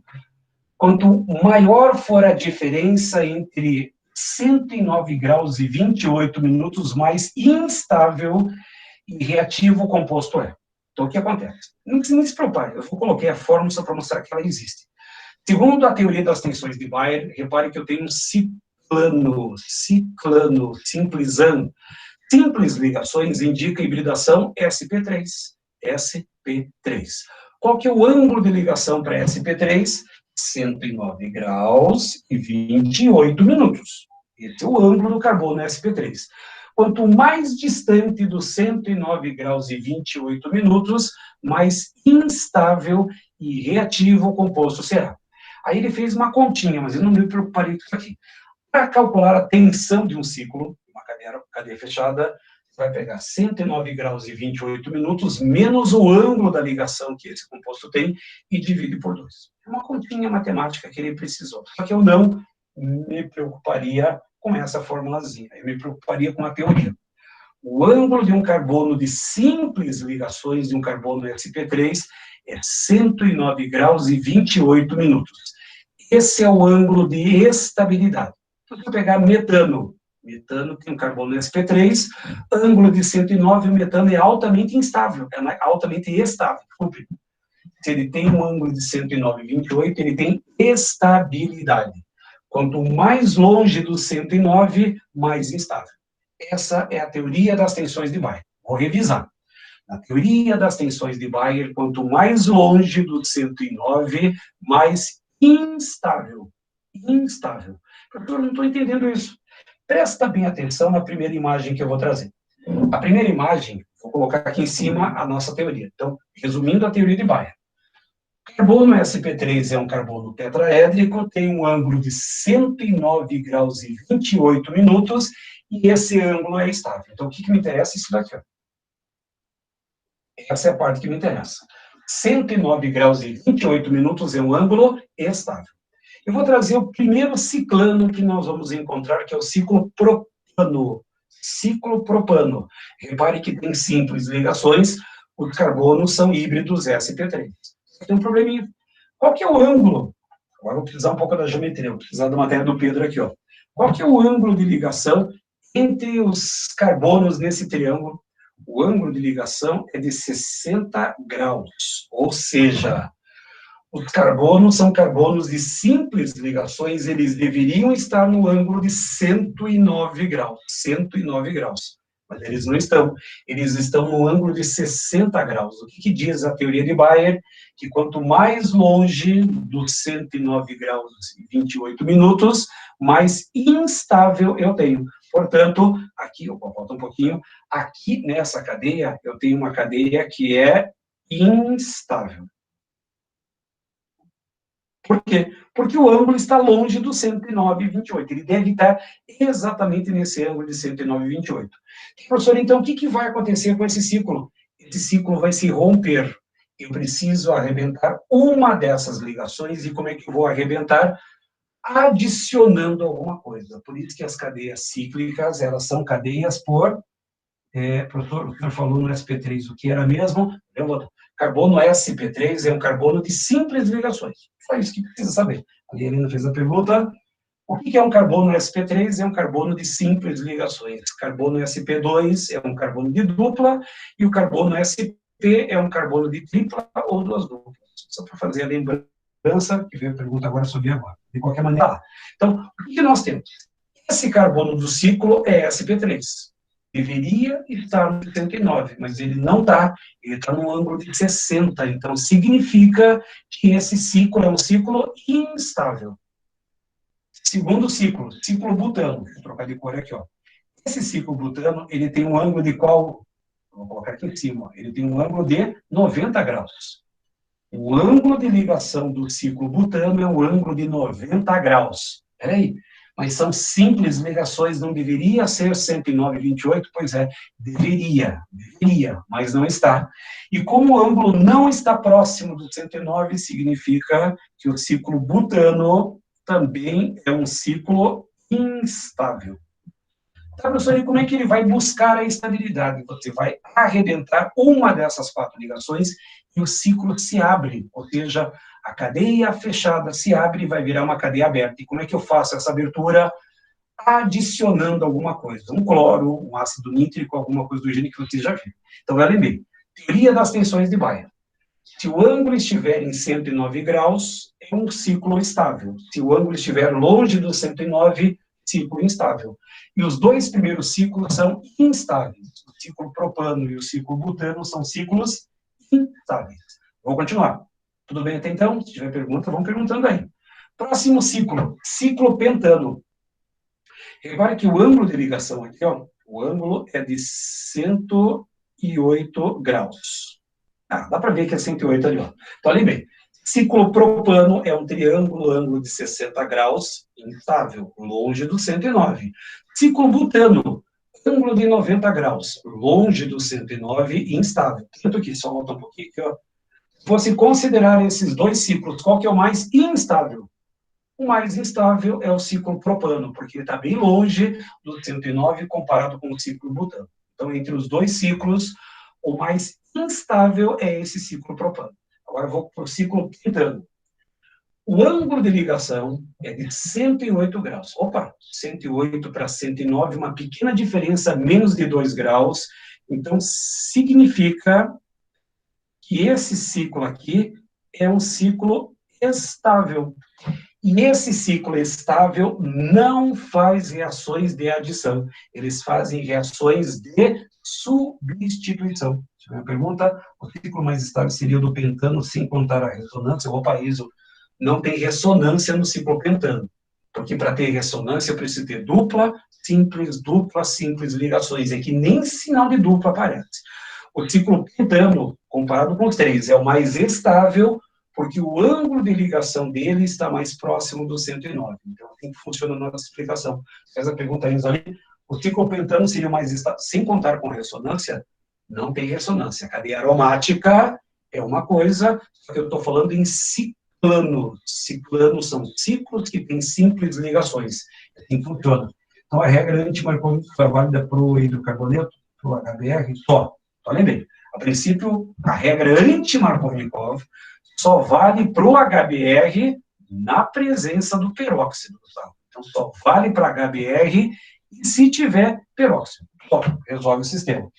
Quanto maior for a diferença entre 109 graus e 28 minutos, mais instável e reativo o composto é. Então, o que acontece? Não se preocupe, eu coloquei a fórmula só para mostrar que ela existe. Segundo a teoria das tensões de Bayer, repare que eu tenho um ciclano, simplesão. Simples ligações indica hibridação SP3. SP3. Qual que é o ângulo de ligação para SP3? 109 graus e 28 minutos. Esse é o ângulo do carbono SP3. Quanto mais distante dos 109 graus e 28 minutos, mais instável e reativo o composto será. Aí ele fez uma continha, mas eu não me preocuparei com isso aqui. Para calcular a tensão de um ciclo, uma cadeia fechada, você vai pegar 109 graus e 28 minutos, menos o ângulo da ligação que esse composto tem, e divide por 2. É uma continha matemática que ele precisou. Só que eu não me preocuparia com essa formulazinha, eu me preocuparia com a teoria. O ângulo de um carbono de simples ligações de um carbono sp3 é 109 graus e 28 minutos. Esse é o ângulo de estabilidade. Se eu pegar metano tem um carbono sp3, ângulo de 109, o metano é altamente instável, é altamente estável. Se ele tem um ângulo de 109,28, ele tem estabilidade. Quanto mais longe do 109, mais instável. Essa é a teoria das tensões de Bayer. Vou revisar. Na teoria das tensões de Bayer, quanto mais longe do 109, mais instável. Instável. Professor, não estou entendendo isso. Presta bem atenção na primeira imagem que eu vou trazer. A primeira imagem, vou colocar aqui em cima a nossa teoria. Então, resumindo a teoria de Bayer. Carbono sp3 é um carbono tetraédrico, tem um ângulo de 109 graus e 28 minutos, e esse ângulo é estável. Então, o que me interessa? Isso daqui, ó. Essa é a parte que me interessa. 109 graus e 28 minutos é um ângulo estável. Eu vou trazer o primeiro ciclano que nós vamos encontrar, que é o ciclo propano. Ciclo propano. Repare que tem simples ligações, os carbonos são híbridos sp3. Tem um probleminha. Qual que é o ângulo? Agora vou precisar um pouco da geometria, vou precisar da matéria do Pedro aqui, ó. Qual que é o ângulo de ligação entre os carbonos nesse triângulo? O ângulo de ligação é de 60 graus, ou seja, os carbonos são carbonos de simples ligações, eles deveriam estar no ângulo de 109 graus, 109 graus, mas eles não estão, eles estão no ângulo de 60 graus. O que diz a teoria de Bayer? Que quanto mais longe dos 109 graus e 28 minutos, mais instável eu tenho. Portanto, aqui, volta um pouquinho, aqui nessa cadeia, eu tenho uma cadeia que é instável. Por quê? Porque o ângulo está longe do 109,28. Ele deve estar exatamente nesse ângulo de 109,28. Professor, então, o que vai acontecer com esse ciclo? Esse ciclo vai se romper. Eu preciso arrebentar uma dessas ligações. E como é que eu vou arrebentar? adicionando alguma coisa. Por isso que as cadeias cíclicas, elas são cadeias por... professor, o senhor falou no sp3, o que era mesmo? Carbono sp3 é um carbono de simples ligações. Só isso que precisa saber. A Helena fez a pergunta. O que é um carbono sp3? É um carbono de simples ligações. Carbono sp2 é um carbono de dupla, e o carbono sp é um carbono de tripla ou duas duplas. Só para fazer a lembrança, que veio a pergunta agora sobre agora. De qualquer maneira, então, o que nós temos? Esse carbono do ciclo é sp3. Deveria estar no 69, mas ele não está. Ele está no ângulo de 60. Então, significa que esse ciclo é um ciclo instável. Segundo ciclo, ciclo butano. Vou trocar de cor aqui, ó. Esse ciclo butano, ele tem um ângulo de qual? Vou colocar aqui em cima. Ele tem um ângulo de 90 graus. O ângulo de ligação do ciclo butano é um ângulo de 90 graus. Peraí, mas são simples ligações, não deveria ser 109,28? Pois é, deveria, mas não está. E como o ângulo não está próximo do 109, significa que o ciclo butano também é um ciclo instável. Tá, professor, e como é que ele vai buscar a estabilidade? Você vai arrebentar uma dessas 4 ligações e o ciclo se abre, ou seja, a cadeia fechada se abre e vai virar uma cadeia aberta. E como é que eu faço essa abertura? Adicionando alguma coisa, um cloro, um ácido nítrico, alguma coisa do gênero que você já viu. Então, vai lembrar. Teoria das tensões de Bayer. Se o ângulo estiver em 109 graus, é um ciclo estável. Se o ângulo estiver longe do 109, ciclo instável. E os 2 primeiros ciclos são instáveis. O ciclo propano e o ciclo butano são ciclos instáveis. Vou continuar. Tudo bem até então? Se tiver pergunta, vão perguntando aí. Próximo ciclo, ciclo pentano. Repare que o ângulo de ligação aqui, ó, o ângulo é de 108 graus. Dá para ver que é 108 ali, ó. Então, olhem bem. Ciclo propano é um triângulo, ângulo de 60 graus, instável, longe do 109. Ciclo butano, ângulo de 90 graus, longe do 109, instável. Tanto que, só volta um pouquinho aqui, ó. Se fosse considerar esses 2 ciclos, qual que é o mais instável? O mais instável é o ciclo propano, porque ele está bem longe do 109 comparado com o ciclo butano. Então, entre os 2 ciclos, o mais instável é esse ciclo propano. Agora, vou para o ciclo pentano. O ângulo de ligação é de 108 graus. Opa, 108 para 109, uma pequena diferença, menos de 2 graus. Então, significa que esse ciclo aqui é um ciclo estável. E esse ciclo estável não faz reações de adição. Eles fazem reações de substituição. Se me pergunta, o ciclo mais estável seria o do pentano, sem contar a ressonância. Opa, isso não tem ressonância no ciclo pentano. Porque para ter ressonância eu preciso ter dupla, simples ligações. É que nem sinal de dupla aparece. O ciclo pentano, comparado com os 3, é o mais estável, porque o ângulo de ligação dele está mais próximo do 109. Então, assim que funciona a nossa explicação. Faz a pergunta aí, ali. O ciclo pentano seria mais estável, sem contar com ressonância? Não tem ressonância. A cadeia aromática é uma coisa, só que eu estou falando em ciclanos. Ciclanos são ciclos que têm simples ligações. Assim funciona. Então, a regra antimarcónica é válida para o hidrocarboneto, para o HBr, só. Olhem bem. A princípio, a regra anti-Markovnikov só vale para o HBr na presença do peróxido. Tá? Então, só vale para HBr e se tiver peróxido. Só resolve o sistema.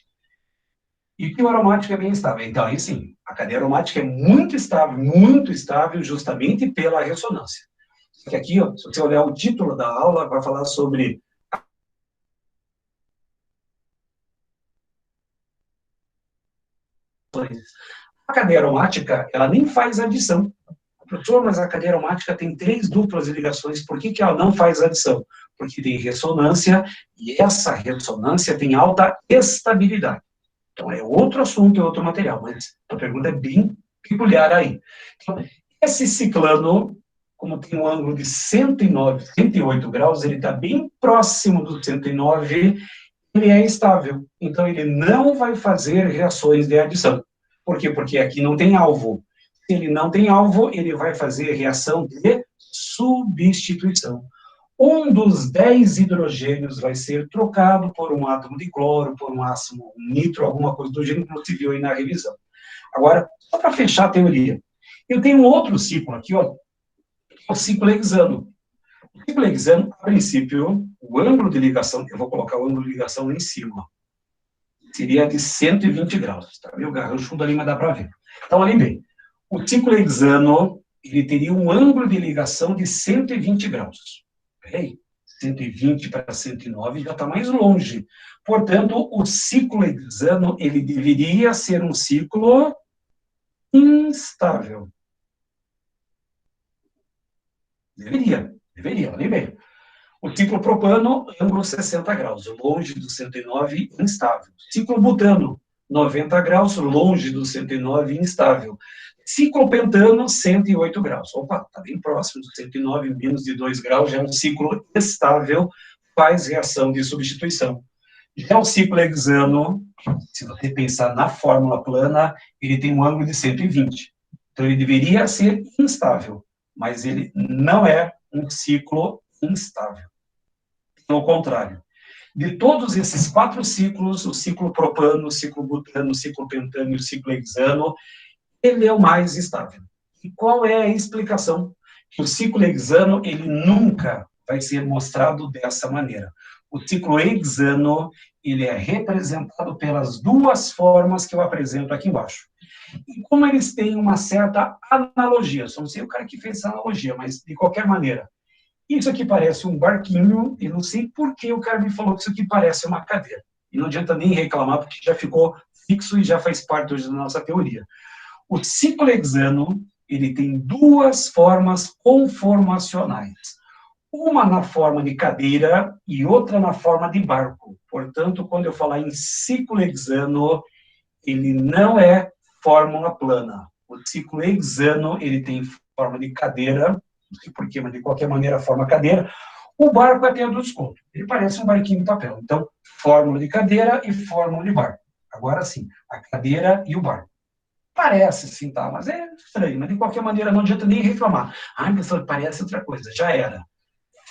E que o aromático é bem estável. Então, aí sim, a cadeia aromática é muito estável, justamente pela ressonância. Porque aqui, ó, se você olhar o título da aula, vai falar sobre a cadeia aromática, ela nem faz adição. Professor, mas a cadeia aromática tem 3 duplas de ligações, por que ela não faz adição? Porque tem ressonância, e essa ressonância tem alta estabilidade. Então, é outro assunto, é outro material, mas a pergunta é bem peculiar aí. Então, esse ciclano, como tem um ângulo de 109, 108 graus, ele está bem próximo do 109, ele é estável. Então, ele não vai fazer reações de adição. Por quê? Porque aqui não tem alvo. Se ele não tem alvo, ele vai fazer reação de substituição. Um dos 10 hidrogênios vai ser trocado por um átomo de cloro, por um ácido nitro, alguma coisa do gênero que você viu aí na revisão. Agora, só para fechar a teoria, eu tenho um outro ciclo aqui, ó, o ciclo hexano. O ciclo hexano, a princípio, o ângulo de ligação, eu vou colocar o ângulo de ligação lá em cima, seria de 120 graus, tá? Meu garrancho ali, mas dá para ver. Então, olhem bem, o ciclo hexano, ele teria um ângulo de ligação de 120 graus. Peraí, 120 para 109 já está mais longe. Portanto, o ciclo hexano, ele deveria ser um ciclo instável. Deveria, olhem bem. O ciclo propano, ângulo 60 graus, longe do 109, instável. Ciclo butano, 90 graus, longe do 109, instável. Ciclo pentano, 108 graus. Opa, está bem próximo do 109, menos de 2 graus, já é um ciclo estável, faz reação de substituição. Já o ciclo hexano, se você pensar na fórmula plana, ele tem um ângulo de 120. Então, ele deveria ser instável, mas ele não é um ciclo instável. Pelo contrário, de todos esses 4 ciclos, o ciclo propano, o ciclo butano, o ciclo pentano e o ciclo hexano, ele é o mais estável. E qual é a explicação? Que o ciclo hexano, ele nunca vai ser mostrado dessa maneira. O ciclo hexano, ele é representado pelas 2 formas que eu apresento aqui embaixo. E como eles têm uma certa analogia, só não sei o cara que fez essa analogia, mas de qualquer maneira, isso aqui parece um barquinho, e não sei por que o cara me falou que isso aqui parece uma cadeira. E não adianta nem reclamar, porque já ficou fixo e já faz parte hoje da nossa teoria. O ciclo hexano, ele tem 2 formas conformacionais. Uma na forma de cadeira e outra na forma de barco. Portanto, quando eu falar em ciclo hexano, ele não é fórmula plana. O ciclo hexano, ele tem forma de cadeira, não sei porquê, mas de qualquer maneira, forma cadeira. O barco até do desconto. Ele parece um barquinho de papel. Então, fórmula de cadeira e fórmula de barco. Agora sim, a cadeira e o barco. Parece sim, tá? Mas é estranho. Mas de qualquer maneira, não adianta nem reclamar. Ah, pessoal, parece outra coisa. Já era.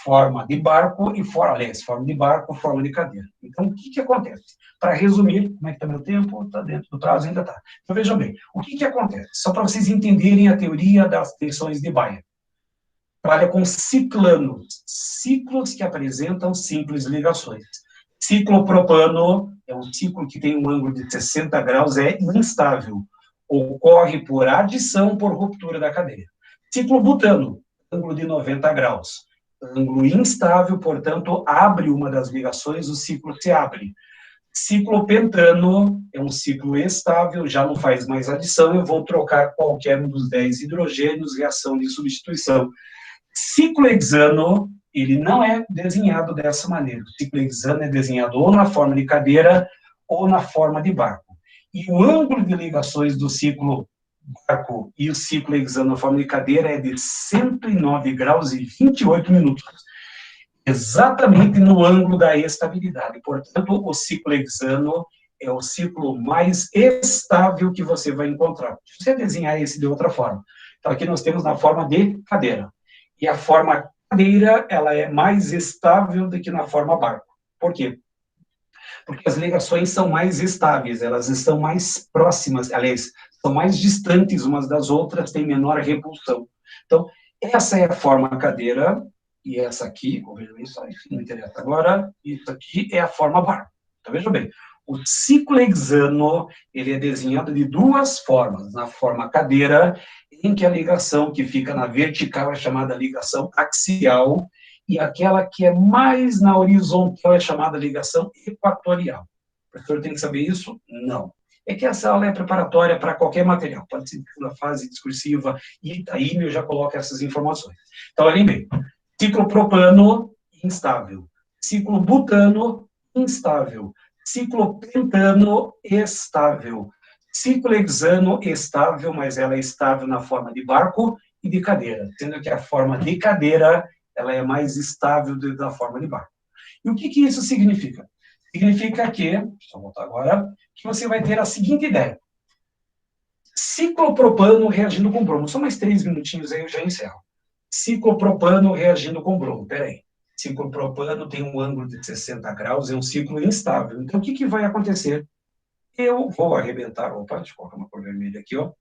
Forma de barco e forma de barco, forma de cadeira. Então, o que acontece? Para resumir, como é que está meu tempo? Está dentro do prazo, ainda está. Então, vejam bem, o que acontece? Só para vocês entenderem a teoria das tensões de Bayer. Trabalha com ciclanos, ciclos que apresentam simples ligações. Ciclo propano é um ciclo que tem um ângulo de 60 graus, é instável. Ocorre por adição por ruptura da cadeia. Ciclo butano, ângulo de 90 graus. Ângulo instável, portanto, abre uma das ligações, o ciclo se abre. Ciclo pentano é um ciclo estável, já não faz mais adição, eu vou trocar qualquer um dos 10 hidrogênios, reação de substituição. Ciclo hexano, ele não é desenhado dessa maneira. O ciclo hexano é desenhado ou na forma de cadeira ou na forma de barco. E o ângulo de ligações do ciclo barco e o ciclo hexano na forma de cadeira é de 109 graus e 28 minutos. Exatamente no ângulo da estabilidade. Portanto, o ciclo hexano é o ciclo mais estável que você vai encontrar. Se você desenhar esse de outra forma. Então, aqui nós temos na forma de cadeira. E a forma cadeira, ela é mais estável do que na forma barco. Por quê? Porque as ligações são mais estáveis, elas estão mais próximas, aliás, são mais distantes umas das outras, têm menor repulsão. Então, essa é a forma cadeira, e essa aqui, vejam isso, não interessa agora, isso aqui é a forma barco. Então, vejam bem, o ciclo hexano, ele é desenhado de 2 formas, na forma cadeira, em que a ligação que fica na vertical é chamada ligação axial, e aquela que é mais na horizontal é chamada ligação equatorial. O professor tem que saber isso? Não. É que essa aula é preparatória para qualquer material, pode ser na fase discursiva, e aí eu já coloco essas informações. Então, olhem bem, ciclo propano, instável. Ciclo butano, instável. Ciclo pentano, estável. Ciclo hexano, estável, mas ela é estável na forma de barco e de cadeira, sendo que a forma de cadeira ela é mais estável do que da forma de barco. E o que isso significa? Significa que, deixa eu voltar agora, que você vai ter a seguinte ideia. Ciclopropano reagindo com bromo. Só mais 3 minutinhos aí eu já encerro. Ciclopropano reagindo com bromo. Peraí. Ciclopropano tem um ângulo de 60 graus, é um ciclo instável. Então, o que vai acontecer? Eu vou arrebentar... Opa, deixa eu colocar uma cor vermelha aqui, ó.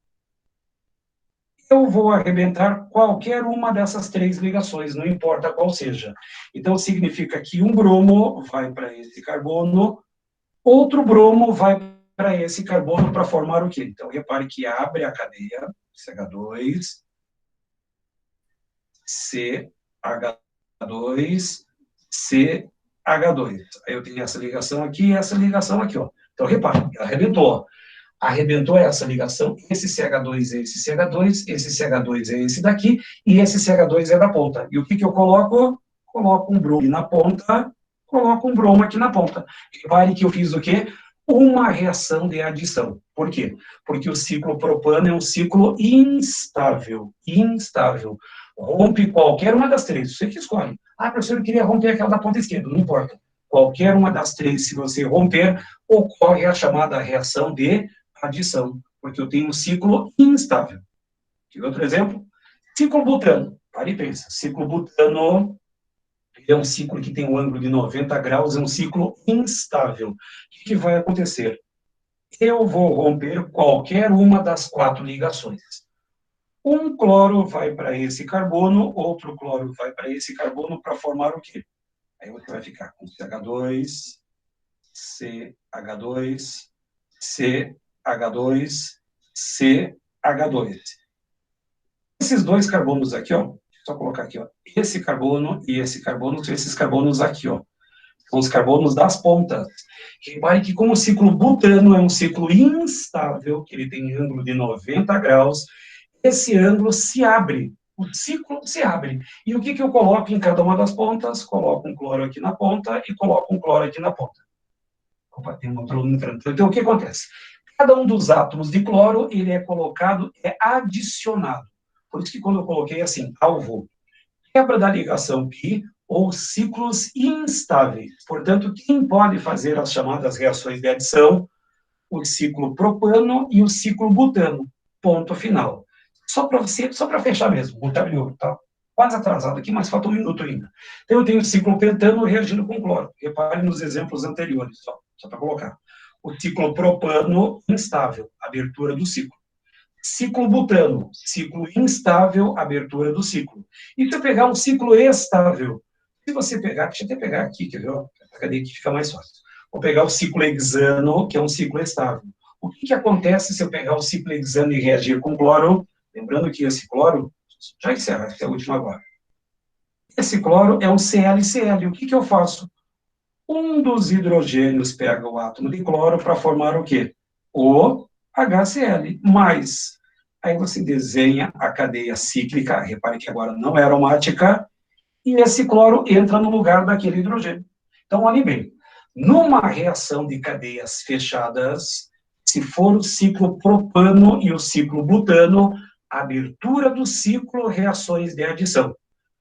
Eu vou arrebentar qualquer uma dessas três ligações, não importa qual seja. Então, significa que um bromo vai para esse carbono, outro bromo vai para esse carbono para formar o quê? Então, repare que abre a cadeia, CH2, CH2, CH2. Aí eu tenho essa ligação aqui e essa ligação aqui, ó. Então, repare, arrebentou. Arrebentou essa ligação, esse CH2 é esse CH2, esse CH2 é esse daqui, e esse CH2 é da ponta. E o que eu coloco? Coloco um bromo na ponta, coloco um bromo aqui na ponta. Repare que eu fiz o quê? Uma reação de adição. Por quê? Porque o ciclo propano é um ciclo instável. Instável. Rompe qualquer uma das três. Você que escolhe. Ah, professor, eu queria romper aquela da ponta esquerda. Não importa. Qualquer uma das três, se você romper, ocorre a chamada reação de adição, porque eu tenho um ciclo instável. E outro exemplo, ciclo butano. Para e pensa, ciclo butano é um ciclo que tem um ângulo de 90 graus, é um ciclo instável. O que vai acontecer? Eu vou romper qualquer uma das quatro ligações. Um cloro vai para esse carbono, outro cloro vai para esse carbono para formar o quê? Aí você vai ficar com CH2, CH2, CH2, CH2. Esses dois carbonos aqui, ó, só colocar aqui, ó, esse carbono e esse carbono, são esses carbonos aqui, ó, são os carbonos das pontas. Repare que como o ciclo butano é um ciclo instável, que ele tem ângulo de 90 graus, esse ângulo se abre, o ciclo se abre. E o que eu coloco em cada uma das pontas? Coloco um cloro aqui na ponta e coloco um cloro aqui na ponta. Opa, tem um outro aluno entrando. Então, o que acontece? Cada um dos átomos de cloro, ele é colocado, é adicionado. Por isso que quando eu coloquei assim, alvo, quebra da ligação pi ou ciclos instáveis. Portanto, quem pode fazer as chamadas reações de adição? O ciclo propano e o ciclo butano. Ponto final. Só para fechar mesmo, o W, tá? Quase atrasado aqui, mas falta um minuto ainda. Então, eu tenho o ciclo pentano reagindo com cloro. Repare nos exemplos anteriores, só para colocar. O ciclo propano, instável, abertura do ciclo. Ciclo butano, ciclo instável, abertura do ciclo. E se eu pegar um ciclo estável, se você pegar, deixa eu até pegar aqui, quer ver? Cadê que fica mais fácil. Vou pegar o ciclo hexano, que é um ciclo estável. O que acontece se eu pegar o ciclo hexano e reagir com cloro? Lembrando que esse cloro, já encerra, essa é a última agora. Esse cloro é um ClCl. O que eu faço? Um dos hidrogênios pega o átomo de cloro para formar o quê? O HCl. Mas, aí você desenha a cadeia cíclica, repare que agora não é aromática, e esse cloro entra no lugar daquele hidrogênio. Então, olhe bem, numa reação de cadeias fechadas, se for o ciclo propano e o ciclo butano, abertura do ciclo, reações de adição.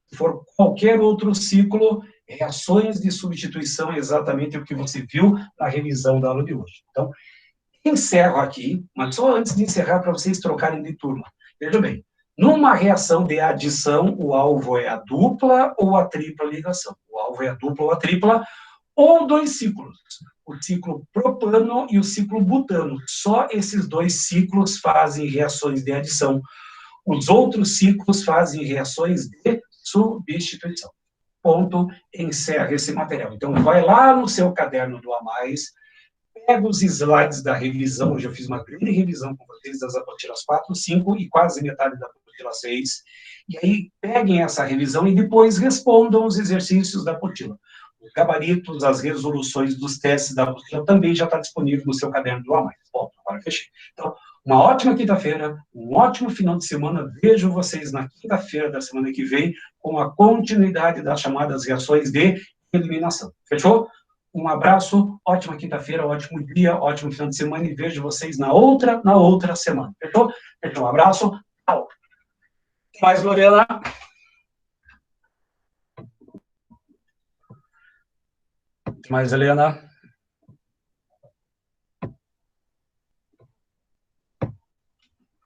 Se for qualquer outro ciclo, reações de substituição, exatamente o que você viu na revisão da aula de hoje. Então, encerro aqui, mas só antes de encerrar, para vocês trocarem de turma. Veja bem, numa reação de adição, o alvo é a dupla ou a tripla ligação. O alvo é a dupla ou a tripla, ou dois ciclos. O ciclo propano e o ciclo butano. Só esses dois ciclos fazem reações de adição. Os outros ciclos fazem reações de substituição. Ponto, encerra esse material. Então, vai lá no seu caderno do A+, pega os slides da revisão, hoje eu fiz uma grande revisão com vocês das apostilas 4, 5 e quase metade da apostila 6, e aí peguem essa revisão e depois respondam os exercícios da apostila. Os gabaritos, as resoluções dos testes da apostila também já está disponível no seu caderno do A+. Bom, agora fechei. Então, uma ótima quinta-feira, um ótimo final de semana. Vejo vocês na quinta-feira da semana que vem com a continuidade das chamadas reações de eliminação. Fechou? Um abraço, ótima quinta-feira, ótimo dia, ótimo final de semana e vejo vocês na outra semana. Fechou? Fechou, um abraço. Tchau. Mais, Lorena. Mais, Helena.